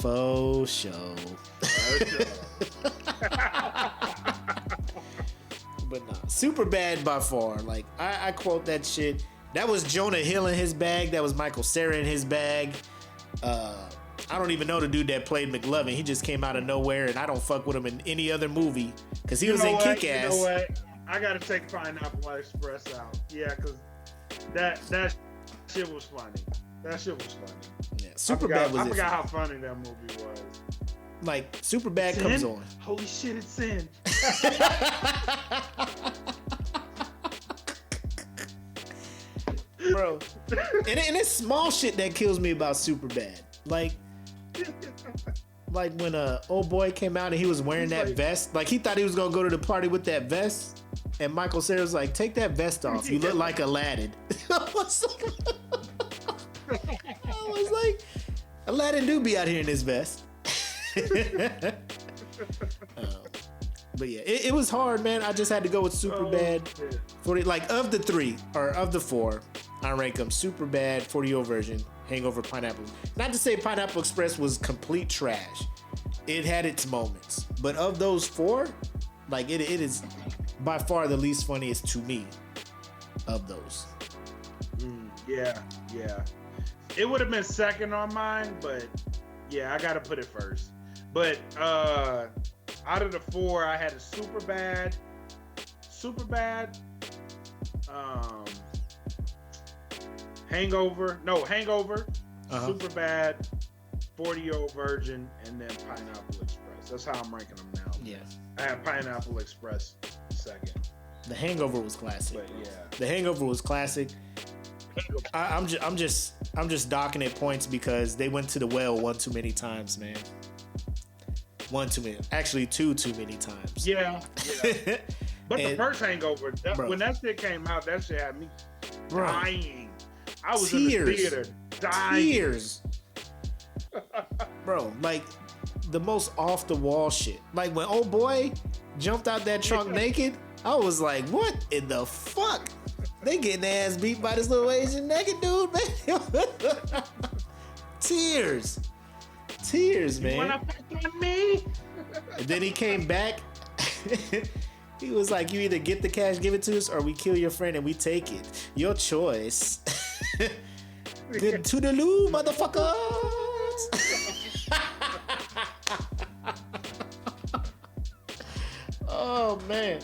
for show. But nah, Superbad by far. Like, I quote that shit That was Jonah Hill in his bag. That was Michael Cera in his bag. I don't even know the dude that played McLovin. He just came out of nowhere, and I don't fuck with him in any other movie because he was in Kick-Ass. You know what? I gotta take Pineapple Express out. Yeah, because that shit was funny. That shit was funny. Yeah, Superbad was. I forgot how funny that movie was. Like Superbad comes on. Holy shit, it's sin. Bro, and it's small shit that kills me about Superbad. Like when old boy came out and he was wearing that vest. Like he thought he was gonna go to the party with that vest, and Michael Cera was like, "Take that vest off. You look like Aladdin." I was like, Aladdin do be out here in this vest. But yeah, it was hard, man. I just had to go with Superbad. Like of the three or of the four, I rank them Superbad, 40-year-old version, Hangover, Pineapple. Not to say Pineapple Express was complete trash. It had its moments, but of those four, like it is by far the least funniest to me of those. Yeah. It would have been second on mine, but yeah, I gotta put it first. But out of the four, I had a Superbad, Hangover, Superbad, 40-year-old virgin, and then Pineapple Express. That's how I'm ranking them now. Yeah, I have Pineapple Express second. The Hangover was classic. But yeah, The Hangover was classic. I'm just docking it points because they went to the well one too many times, man. One too many, actually two too many times. Yeah. But the first Hangover, when that shit came out, that shit had me dying. I was in the theater dying. Tears. Bro, like the most off the wall shit. Like when old boy jumped out that trunk naked, I was like, what in the fuck? They getting their ass beat by this little Asian naked dude, man. Tears, man. You wanna pick on me? And then he came back. He was like, you either get the cash, give it to us, or we kill your friend and we take it. Your choice. Good to the loo, motherfuckers. Oh, man.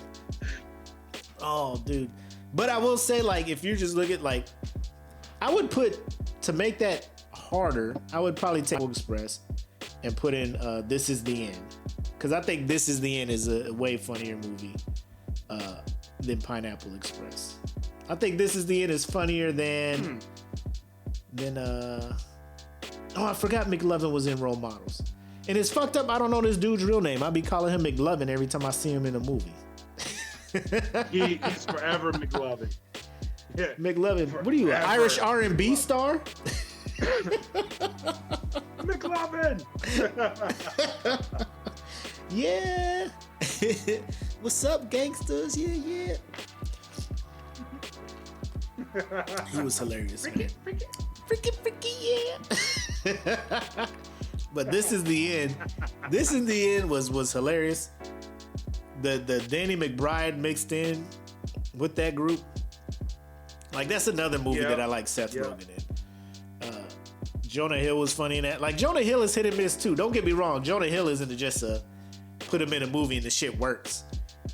Oh, dude. But I will say, like, if you just look at, like, I would put, to make that harder, I would probably take Express and put in This Is the End. Because I think This Is the End is a way funnier movie than Pineapple Express. I think This Is the End is funnier than I forgot McLovin was in Role Models. And it's fucked up, I don't know this dude's real name. I be calling him McLovin every time I see him in a movie. He's forever McLovin. Yeah. McLovin, what are you, an Irish R&B star? McLovin! Yeah. What's up, gangsters? Yeah. He was hilarious, man. Freaky, yeah. But This Is the End. This Is the End was hilarious. The Danny McBride mixed in with that group. Like that's another movie that I like Seth Rogen in. Jonah Hill was funny in that. Like Jonah Hill is hit and miss too. Don't get me wrong. Jonah Hill isn't just a put him in a movie and the shit works.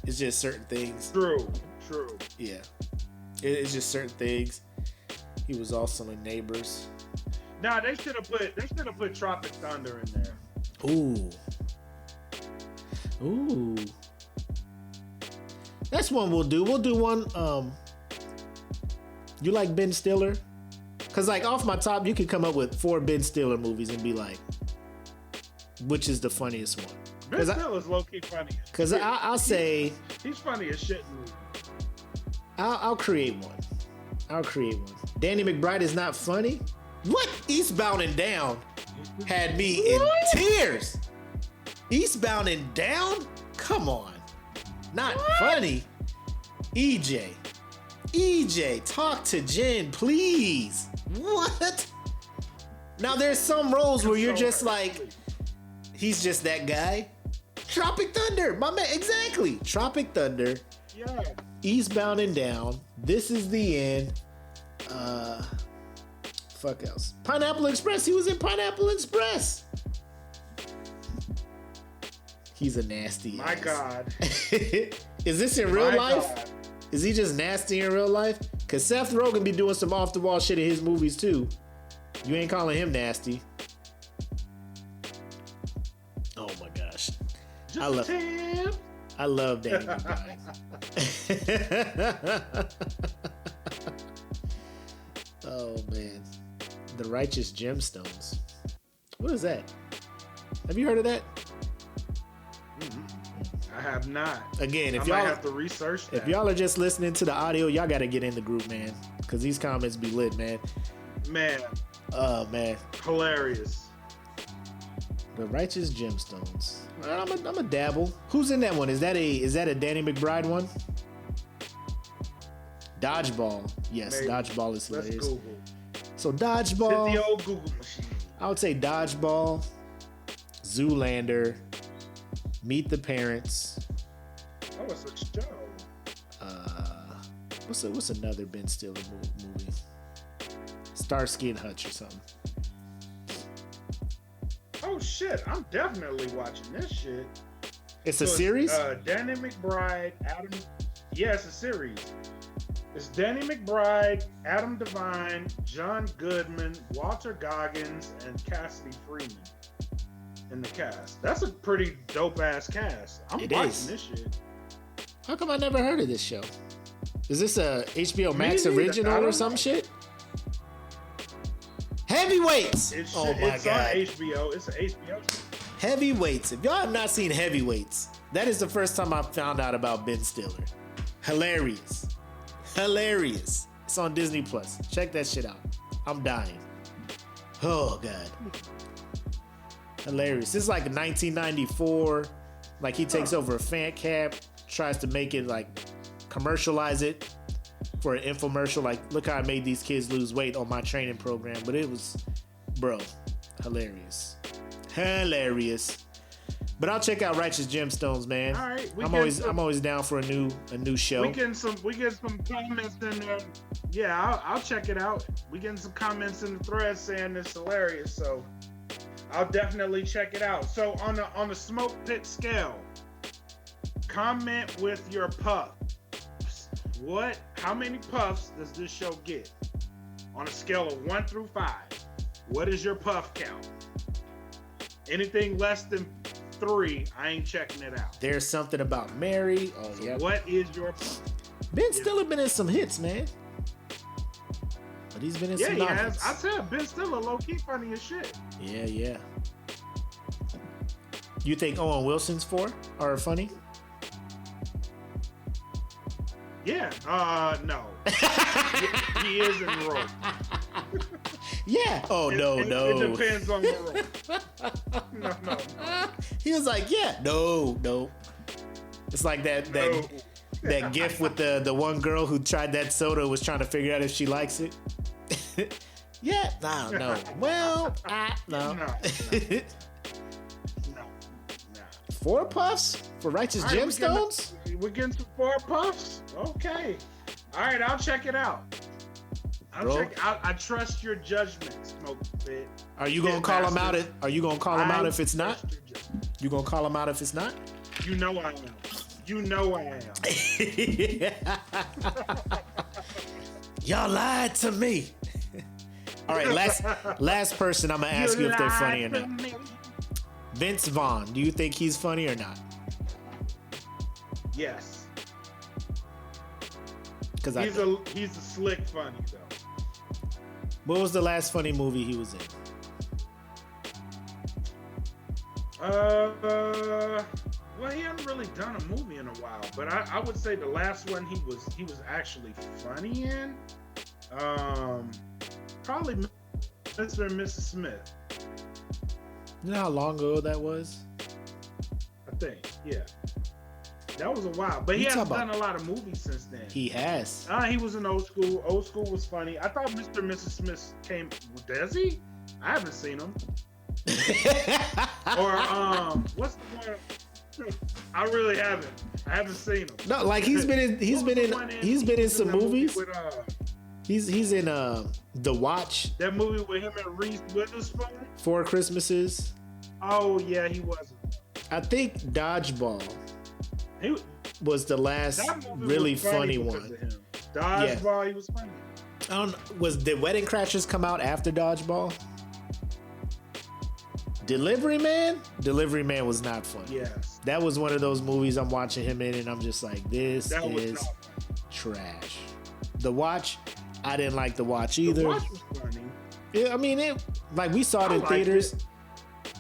It's just certain things. True. Yeah. It's just certain things. He was also in Neighbors. Nah, they should have put Tropic Thunder in there. Ooh. That's one we'll do. We'll do one. You like Ben Stiller? Cause like off my top, you could come up with 4 Ben Stiller movies and be like, which is the funniest one? Ben Stiller's low key funny. Cause I'll say he's funny as shit in movies. I'll create one. Danny McBride is not funny. What? Eastbound and Down had me in tears. Eastbound and Down? Come on. Not funny. EJ, talk to Jen, please. What? Now there's some roles where you're just like, he's just that guy. Tropic Thunder, my man, exactly. Tropic Thunder. Yeah. Eastbound and Down. This Is the End. Fuck else. Pineapple Express. He was in Pineapple Express. He's a nasty. My ass. God. Is this in real My life? God. Is he just nasty in real life? Cause Seth Rogen be doing some off the wall shit in his movies too. You ain't calling him nasty. Oh my gosh. Just I love Danny McBride. Oh man. The Righteous Gemstones. What is that? Have you heard of that? I have not. Again, if I y'all might have to research that. if y'all are just listening to the audio, y'all gotta get in the group, man. Cause these comments be lit, man. Man, Oh man. hilarious. The Righteous Gemstones. I'm a dabble. Who's in that one? Is that a Danny McBride one? Dodgeball. Yes, Maybe. Dodgeball is Let's hilarious. Google. So Hit the Dodgeball. old Google machine. I would say Dodgeball, Zoolander, Meet the Parents. Oh, it's a show. What's another Ben Stiller movie? Starsky and Hutch or something. Oh shit, I'm definitely watching this shit. It's a So series? Danny McBride, Adam. Yeah, it's a series. It's Danny McBride, Adam Devine, John Goodman, Walter Goggins, and Cassidy Freeman in the cast. That's a pretty dope ass cast. I'm It watching is. this shit. How come I never heard of this show? Is this a HBO Me Max neither. I original don't or know. some shit? Heavyweights! It's Oh my it's god. on HBO. It's an HBO show. Heavyweights. If y'all have not seen Heavyweights, that is the first time I found out about Ben Stiller. Hilarious. Hilarious. It's on Disney Plus. Check that shit out. I'm dying. Oh god. Hilarious. It's like 1994. Like he takes over a fan cab, tries to make it like commercialize it for an infomercial. Like, look how I made these kids lose weight on my training program. But it was, bro, hilarious. Hilarious. But I'll check out Righteous Gemstones, man. All right, I'm always down for a new show. We getting some comments in there. Yeah, I'll check it out. We getting some comments in the thread saying it's hilarious, so I'll definitely check it out. So on the smoke pit scale, comment with your puffs. How many puffs does this show get? On a scale of 1 through 5, what is your puff count? Anything less than 3, I ain't checking it out. There's something about Mary. Oh yeah. What is your puff? Ben Stiller been in some hits, man. But he's been in Yeah, some he has. non-hits. I said Ben Stiller low-key funny as shit. Yeah. You think Owen Wilson's are funny? Yeah. No. he is in the role. Yeah. Oh no. It depends on the role. No. He was like, yeah. No. It's like that gif with the one girl who tried that soda was trying to figure out if she likes it. Yeah. No. Well, no. No. 4 puffs for Righteous All right, Gemstones? We're getting some 4 puffs. Okay. All right, I'll check it out. I trust your judgment, Smoke Pit. Are you gonna call him out? Are you gonna call him out if it's not? Trust your judgment. You gonna call him out if it's not? You know I am. You know I am. Y'all lied to me. All right, last person. I'm gonna ask you if they're funny or lied not. to me. Vince Vaughn. Do you think he's funny or not? Yes. Because He's a slick funny though. what was the last funny movie he was in? Well, he hasn't really done a movie in a while, but I would say the last one he was actually funny in, probably Mr. and Mrs. Smith. You know how long ago that was? I think, yeah. That was a while, but he You hasn't talk done about- a lot of movies since then. He has. He was in Old School. Old School was funny. I thought Mr. and Mrs. Smith came. Does he? I haven't seen him. Or what's the one? I really haven't. I haven't seen him. No, like he's been in some movies. With, He's in The Watch, That movie with him and Reese Witherspoon. 4 Christmases. Oh yeah, he wasn't. I think Dodgeball He was the last that movie really was funny because one. of him. Dodgeball, he was funny. I don't know, did Wedding Crashers come out after Dodgeball? Delivery Man was not funny. Yes, That was one of those movies I'm watching him in, and I'm just like, this that was is not funny. trash. The Watch, I didn't like The Watch The either. Watch was funny. Yeah, I mean, like we saw it I in liked theaters.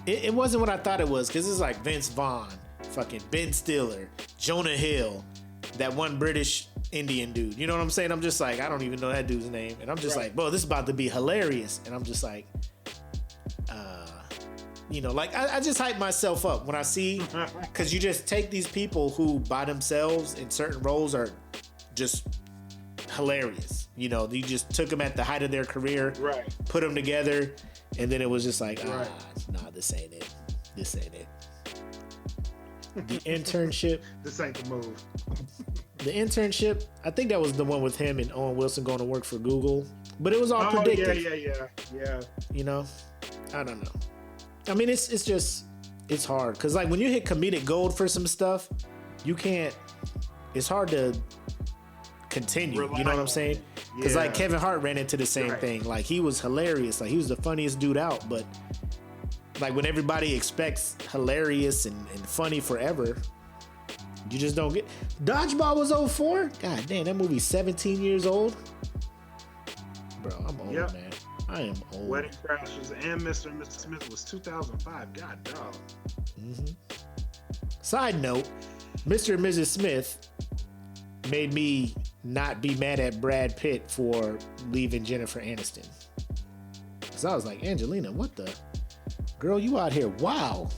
It wasn't what I thought it was, because it's like Vince Vaughn, fucking Ben Stiller, Jonah Hill, that one British Indian dude. You know what I'm saying? I'm just like, I don't even know that dude's name. And I'm just Right. like, bro, this is about to be hilarious. And I'm just like, like I just hype myself up when I see, because you just take these people who by themselves in certain roles are just hilarious. You just took them at the height of their career, Right. put them together, and then it was just like, Right. nah, this ain't it. This ain't it. The Internship. This ain't the move. The Internship, I think that was the one with him and Owen Wilson going to work for Google. But it was all Oh predicted. yeah. I don't know. I mean, it's hard. Because, like, when you hit comedic gold for some stuff, it's hard to continue. Rely You know what on I'm saying? it. Because, Yeah. like, Kevin Hart ran into the same Right. thing. Like, he was hilarious. Like, he was the funniest dude out. But, like, when everybody expects hilarious and funny forever, you just don't get. Dodgeball was 04? God damn, that movie's 17 years old. Bro, I'm old, Yep. man. I am old. Wedding Crashers and Mr. and Mrs. Smith was 2005. God dog. Side note, Mr. and Mrs. Smith made me not be mad at Brad Pitt for leaving Jennifer Aniston. Because I was like, Angelina, what the? Girl, you out here. Wow.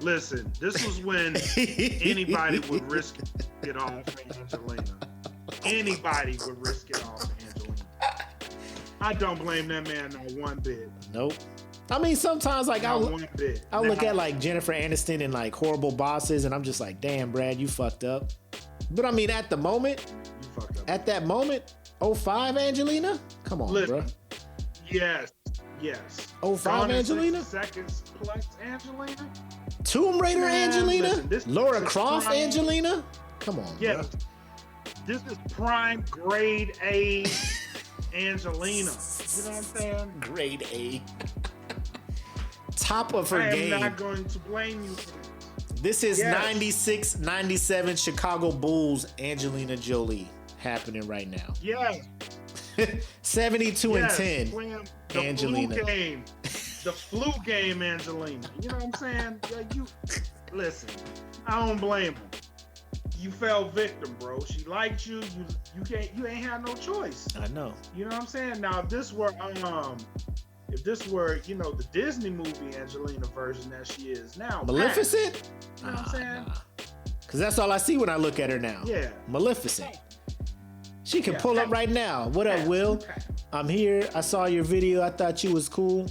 Listen, this was when anybody would risk it all for Angelina. Anybody would risk it all for Angelina. I don't blame that man not one bit. Nope. I mean, sometimes, like, Not one bit. I'll look at, like, Jennifer Aniston and, like, Horrible Bosses, and I'm just like, damn, Brad, you fucked up. But, I mean, at the moment, You fucked up. at that moment, 05 Angelina? Come on, Listen, bro. Yes. 05 Gone in Angelina? 60 Seconds plus Angelina? Tomb Raider Man, Angelina? listen, this Laura is Croft prime- Angelina? Come on, Yes. bro. This is prime grade A Angelina. You know what I'm saying? Grade A. Top of her I am game. not going to blame you for this. This is Yes. 96, 97 Chicago Bulls Angelina Jolie happening right now. Yes. 72 and 10. Playing the Angelina. Flu game. The flu game, Angelina. You know what I'm saying? Yeah, listen. I don't blame her. You fell victim, bro. She liked you. You ain't had no choice. I know. You know what I'm saying? Now, if this were the Disney movie Angelina version that she is now, Maleficent? You know what I'm saying? Because that's all I see when I look at her now. Yeah. Maleficent. She can Yeah, pull up pass. right now. What up, Pass. Will? Pass. I'm here. I saw your video. I thought you was cool.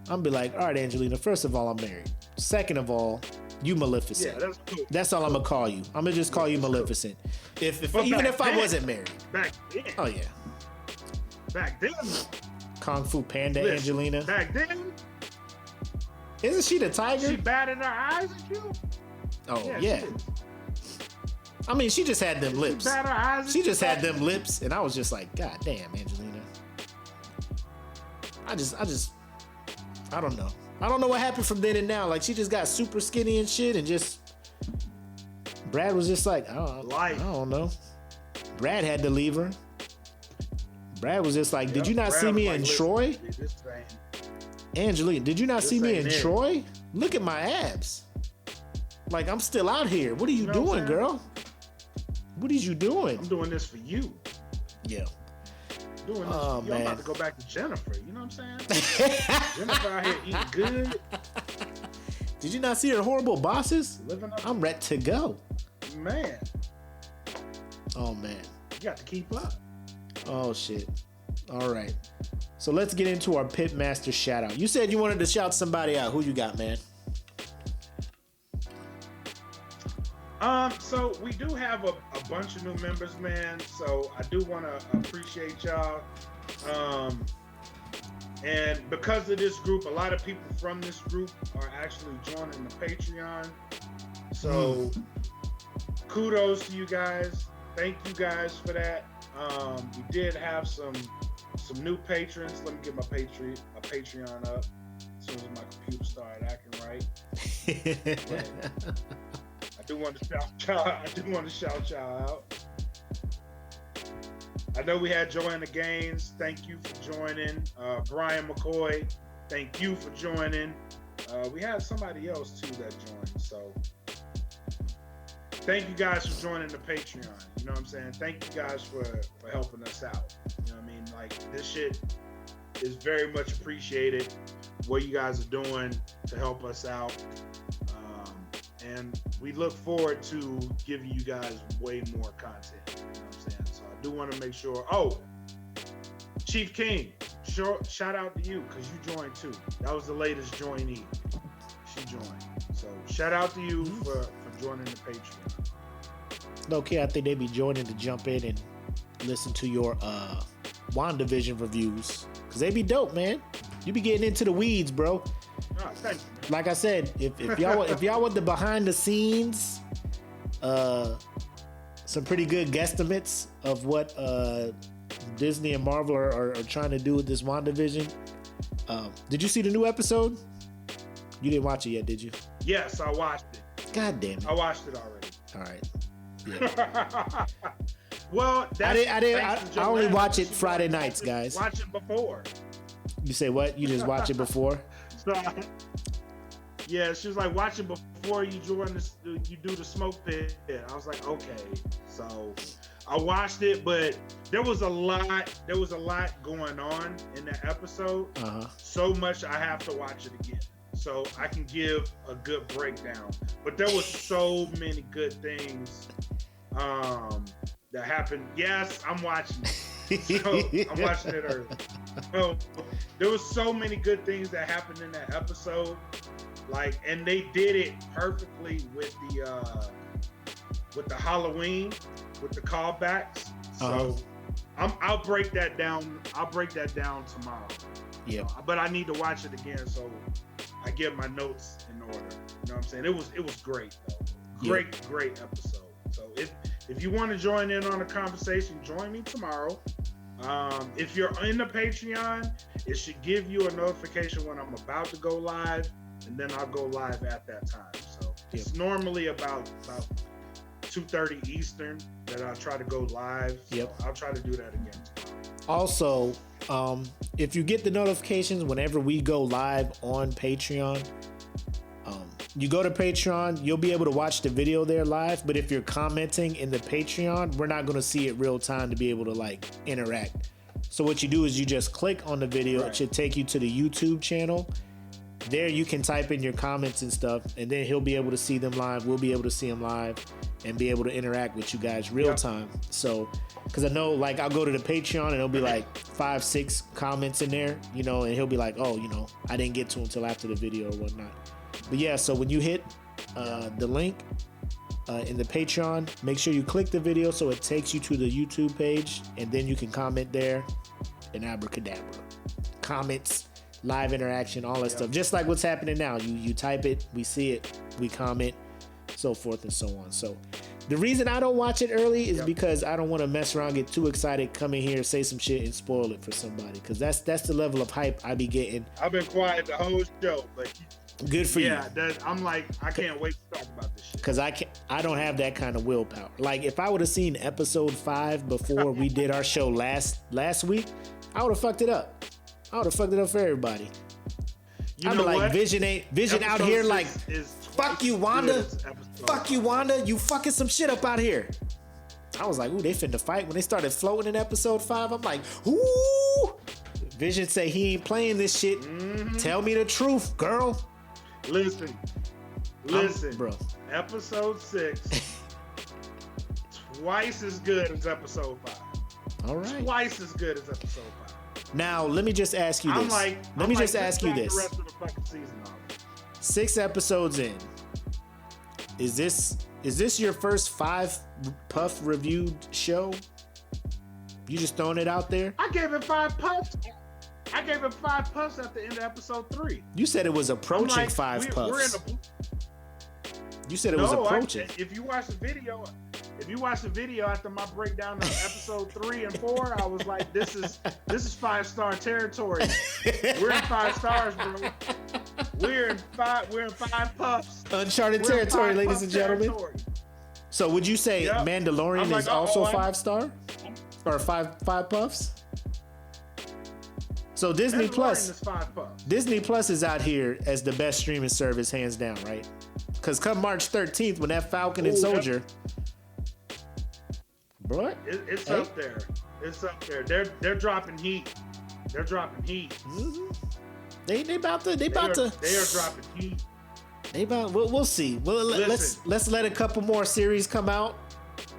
I'm be like, all right, Angelina. First of all, I'm married. Second of all, you Maleficent. Yeah, that's cool. That's all I'm gonna call you. I'm gonna just call you Maleficent. If But even back if I then- wasn't married. Back then, Oh yeah. back then, Kung Fu Panda listen, Angelina. Back then, Isn't she the tiger? she batted her eyes at you. Oh she yeah. did. I mean, she just had them lips. Bat her eyes at She you just had back them lips, and I was just like, God damn, Angelina. I don't know. I don't know what happened from then and now. Like, she just got super skinny and shit, and just Brad was just like, I Life. don't know. Brad had to leave her. Brad was just like, then. did you not Brad see was me like, in listen, Troy? dude, this thing- Angelina, did you not see me in ain't it. Troy? Look at my abs. Like, I'm still out here. What are you know what I'm doing, saying? girl? What is you doing? I'm doing this for you. Yeah. I'm doing this Oh, for you. I'm man. about to go back to Jennifer. You know what I'm saying? Jennifer out here eating good, Did you not see her horrible bosses? living up. I'm ready to go. Man, Oh man. you got to keep up. Oh shit. All right. So let's get into our Pitmaster shout out. You said you wanted to shout somebody out. Who you got, man? So we do have a bunch of new members, man. So I do want to appreciate y'all. And because of this group, a lot of people from this group are actually joining the Patreon. So kudos to you guys. Thank you guys for that. We did have some new patrons. Let me get my Patreon up as soon as my computer started acting right. I do want to shout y'all out. I know we had Joanna Gaines. Thank you for joining. Brian McCoy, thank you for joining. We had somebody else too that joined. So thank you guys for joining the Patreon. You know what I'm saying? Thank you guys for helping us out. You know what I mean? Like, this shit is very much appreciated. What you guys are doing to help us out. And we look forward to giving you guys way more content. You know what I'm saying? So I do want to make sure. Oh, Chief King, shout out to you because you joined too. That was the latest joinee. She joined. So shout out to you for joining the Patreon. Okay, I think they be joining to jump in and listen to your WandaVision reviews because they be dope, man. You be getting into the weeds, bro. Oh, thank you, man. Like I said, if y'all want the behind the scenes, some pretty good guesstimates of what Disney and Marvel are trying to do with this WandaVision. Did you see the new episode? You didn't watch it yet, did you? Yes, I watched it. God damn it! I watched it already. All right. Yeah. Well, I only watch it Friday nights, guys. Watch it before. You say what? You just watch it before? So, yeah, she was like, watch it before you join this. You do the smoke pit. I was like, okay. So I watched it, but there was a lot going on in that episode. So much I have to watch it again, so I can give a good breakdown. But there was so many good things that happened. Yes, I'm watching it. So I'm watching it early. So there was so many good things that happened in that episode, like, and they did it perfectly with the Halloween, with the callbacks. So I'll break that down. I'll break that down tomorrow. Yeah. But I need to watch it again so I get my notes in order. You know what I'm saying? It was great though. Great episode. So if you want to join in on the conversation, join me tomorrow. If you're in the Patreon, it should give you a notification when I'm about to go live, and then I'll go live at that time. So it's normally about 2:30 Eastern that I'll try to go live. So I'll try to do that again tomorrow. Also, if you get the notifications whenever we go live on Patreon, you go to Patreon, you'll be able to watch the video there live. But if you're commenting in the Patreon, we're not going to see it real time to be able to like interact. So what you do is you just click on the video. It should take you to the YouTube channel. There you can type in your comments and stuff, and then he'll be able to see them live. We'll be able to see them live and be able to interact with you guys real time. So, because I know, like, I'll go to the Patreon and it'll be like 5-6 comments in there, you know, and he'll be like, oh, you know, I didn't get to him until after the video or whatnot. But yeah, so when you hit the link in the Patreon, make sure you click the video so it takes you to the YouTube page, and then you can comment there, and abracadabra. Comments, live interaction, all that stuff. Just like what's happening now. You type it, we see it, we comment, so forth and so on. So the reason I don't watch it early is because I don't want to mess around, get too excited, come in here, say some shit, and spoil it for somebody. Because that's the level of hype I be getting. I've been quiet the whole show, but good for you. Yeah, I'm like, I can't wait to talk about this shit. Because I don't have that kind of willpower. Like, if I would have seen episode 5 before we did our show last week, I would have fucked it up. I would have fucked it up for everybody. You I'm know like, what? Vision out here like, fuck you, Wanda. Fuck you, Wanda. You fucking some shit up out here. I was like, ooh, they finna fight. When they started floating in episode 5, I'm like, ooh. Vision say he ain't playing this shit. Tell me the truth, girl. Listen, bro. Episode 6, twice as good as episode 5. All right. Twice as good as episode 5. Now, let me just ask you this. Let me just ask you this. The rest of the fucking season already. 6 episodes in, is this Is this your first 5 puff reviewed show? You just throwing it out there? I gave it 5 puffs. I gave it 5 puffs at the end of episode 3. You said it was approaching like, 5 puffs. We're in You said it was approaching. If you watch the video after my breakdown of episode 3 and 4, I was like, this is 5-star territory. We're in 5 stars, bro. We're in 5 puffs. Uncharted territory, ladies and gentlemen. So would you say Mandalorian is also 5-star? Or 5 puffs? So Disney Plus is out here as the best streaming service, hands down, right? Because come March 13th, when that Falcon and Soldier, bro, it's up there. It's up there. They're dropping heat. They're dropping heat. Mm-hmm. They are dropping heat. We'll see. Well, let's let a couple more series come out,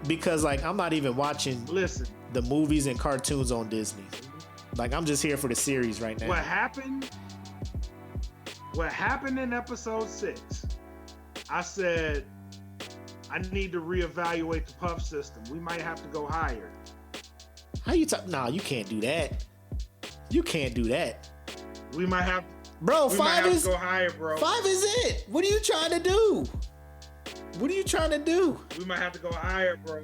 because like I'm not even watching the movies and cartoons on Disney. Like I'm just here for the series right now. What happened in episode 6? I said I need to reevaluate the puff system. We might have to go higher. How you talk? Nah, you can't do that. You can't do that. We might have. Bro, we 5 might have is to go higher, bro. 5 is it. What are you trying to do? What are you trying to do? We might have to go higher, bro.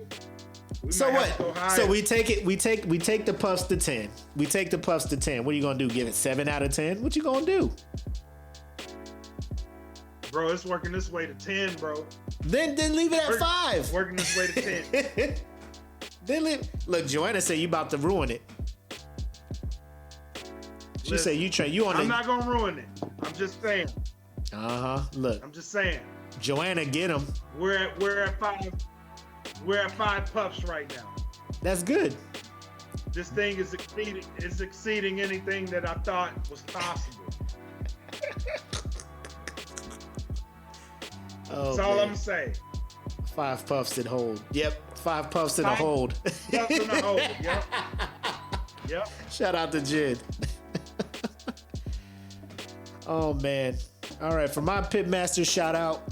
So what? So we take the puffs to 10. We take the puffs to 10. What are you gonna do? Give it 7 out of 10? What you gonna do? Bro, it's working this way to 10, bro. Then leave it at 5. It's working this way to 10. Look, Joanna said you about to ruin it. She said I'm not gonna ruin it. I'm just saying. Look. I'm just saying. Joanna, get him. We're at 5. We're at 5 puffs right now. That's good. This thing is exceeding anything that I thought was possible. That's all I'm saying. 5 puffs in hold. Yep, 5 puffs in a hold. Puffs in a hold. Yep. Shout out to Jid. Oh man. All right, for my Pitmaster shout out.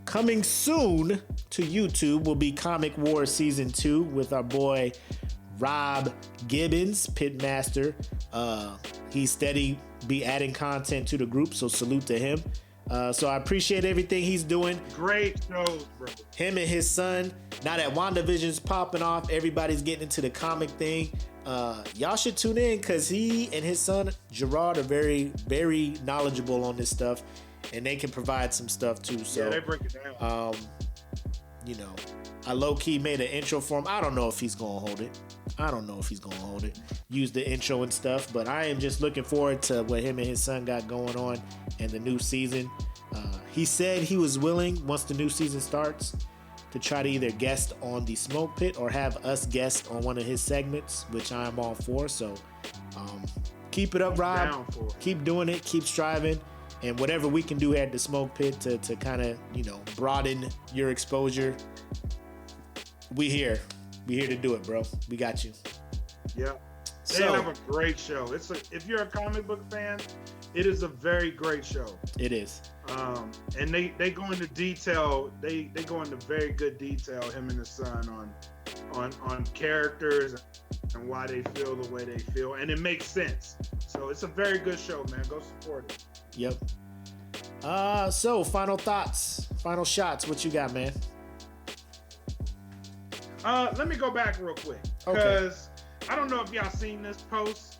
Coming soon to YouTube will be Comic Wars Season 2 with our boy Rob Gibbons, Pitmaster. He's steady be adding content to the group, so salute to him. So I appreciate everything he's doing. Great shows, bro. Him and his son. Now that WandaVision's popping off, everybody's getting into the comic thing. Y'all should tune in, because he and his son Gerard are very, very knowledgeable on this stuff, and they can provide some stuff too. So yeah, they break it down. I low-key made an intro for him. I don't know if he's gonna hold it. Use the intro and stuff, but I am just looking forward to what him and his son got going on in the new season. He said he was willing, once the new season starts, to try to either guest on the Smoke Pit or have us guest on one of his segments, which I am all for. So keep it up, Rob. Keep doing it. Keep striving. And whatever we can do at the Smoke Pit to kind of, broaden your exposure, we here. We here to do it, bro. We got you. Yeah. They have a great show. If you're a comic book fan, it is a very great show. It is. And they go into detail. They go into very good detail, him and his son, on characters and why they feel the way they feel, and it makes sense. So it's a very good show, man. Go support it. Yep. So final thoughts, final shots. What you got, man? Let me go back real quick, because I don't know if y'all seen this post.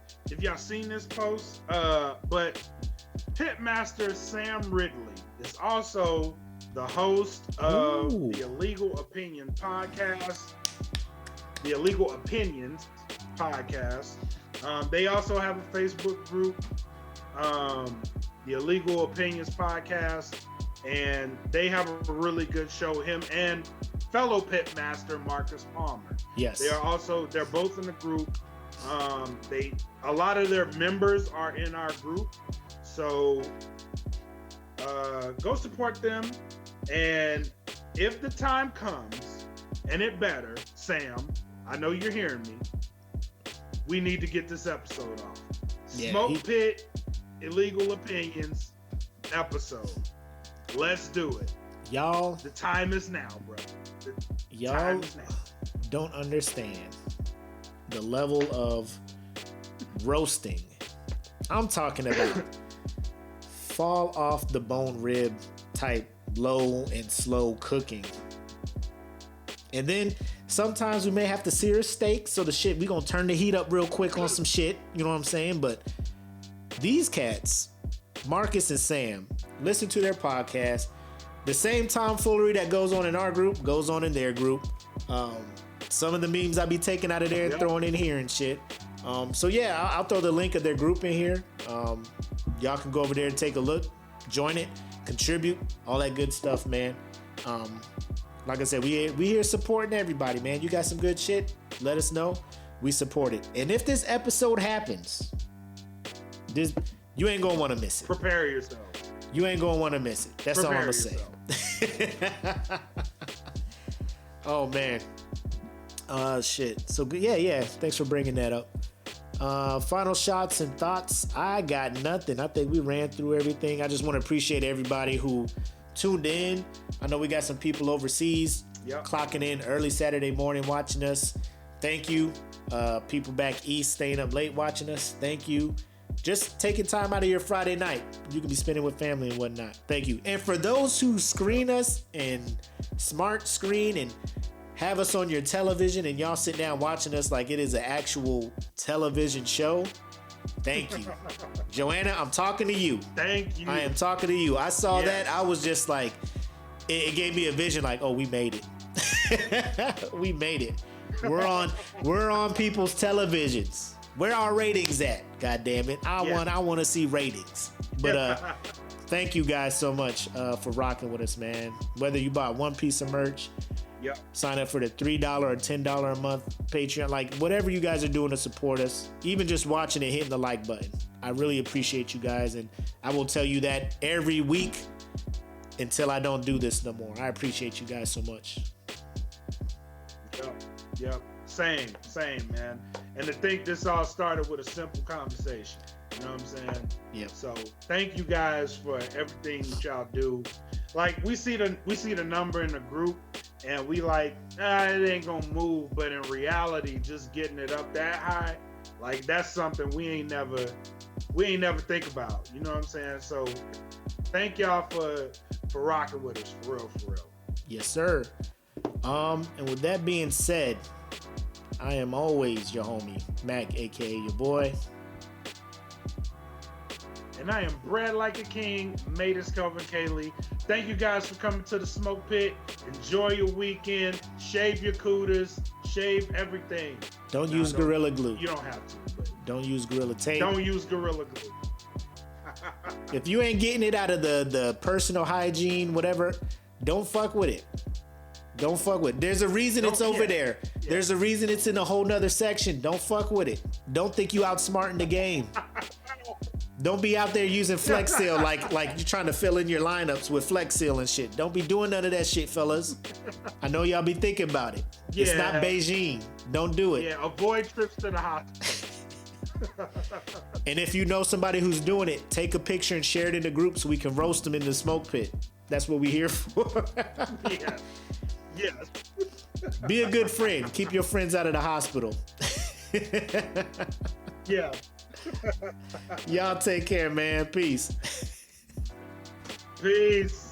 But Pitmaster Sam Ridley is also the host of the Illegal Opinion podcast. The Illegal Opinions podcast. They also have a Facebook group, the Illegal Opinions podcast, and they have a really good show. Him and fellow Pitmaster Marcus Palmer. Yes. They're both in the group. A lot of their members are in our group. So go support them. And if the time comes, and it better, Sam, I know you're hearing me, we need to get this episode off. Smoke Pit, Illegal Opinions episode. Let's do it. Y'all, The time is now, bro. The y'all time is now. don't understand the level of roasting I'm talking about. Fall off the bone rib type low and slow cooking. And then sometimes we may have to sear a steak, so the shit, we gonna turn the heat up real quick on some shit, you know what I'm saying? But these cats, Marcus and Sam, listen to their podcast. The same tomfoolery that goes on in our group goes on in their group. Some of the memes I be taking out of there and throwing in here and shit. So yeah, I'll throw the link of their group in here. Y'all can go over there and take a look, join it, contribute, all that good stuff, man. Like I said, we here supporting everybody, man. You got some good shit, let us know. We support it. And if this episode happens, you ain't gonna want to miss it. Prepare yourself. You ain't gonna want to miss it. That's all I'm gonna say. Oh man. Shit. So yeah. Thanks for bringing that up. Final shots and thoughts. I got nothing. I think we ran through everything. I just want to appreciate everybody who tuned in. I know we got some people overseas clocking in early Saturday morning watching us. Thank you. People back east staying up late watching us. Thank you. Just taking time out of your Friday night. You can be spending with family and whatnot. Thank you. And for those who screen us and smart screen and have us on your television and y'all sit down watching us like it is an actual television show, thank you. Joanna, I'm talking to you. Thank you. I am talking to you. I saw that. I was just like, it gave me a vision like, oh, we made it. We made it. We're on people's televisions. Where are ratings at? God damn it. I want to see ratings. But thank you guys so much for rocking with us, man. Whether you bought one piece of merch, sign up for the $3 or $10 a month Patreon, like whatever you guys are doing to support us, even just watching and hitting the like button. I really appreciate you guys, and I will tell you that every week until I don't do this no more. I appreciate you guys so much. Yep. Same, man. And to think this all started with a simple conversation. You know what I'm saying? Yep. So thank you guys for everything that y'all do. Like we see the number in the group and we like, it ain't gonna move, but in reality, just getting it up that high, like that's something we ain't never think about. You know what I'm saying? So thank y'all for rocking with us, for real. Yes, sir. And with that being said, I am always your homie, Makk, aka your boy. And I am bred like a king, Matus Kelvin Kaylee. Thank you guys for coming to the Smoke Pit. Enjoy your weekend. Shave your cooters. Shave everything. Don't use Gorilla Glue. You don't have to. But don't use Gorilla Tape. Don't use Gorilla Glue. If you ain't getting it out of the personal hygiene, whatever, don't fuck with it. Don't fuck with it. There's a reason it's over there. Yeah. There's a reason it's in a whole nother section. Don't fuck with it. Don't think you outsmarting the game. Don't be out there using Flex Seal like you're trying to fill in your lineups with Flex Seal and shit. Don't be doing none of that shit, fellas. I know y'all be thinking about it. Yeah. It's not Beijing. Don't do it. Yeah, avoid trips to the hospital. And if you know somebody who's doing it, take a picture and share it in the group so we can roast them in the smoke pit. That's what we here for. Yeah. Yes. Be a good friend. Keep your friends out of the hospital. Yeah. Y'all take care, man. Peace. Peace.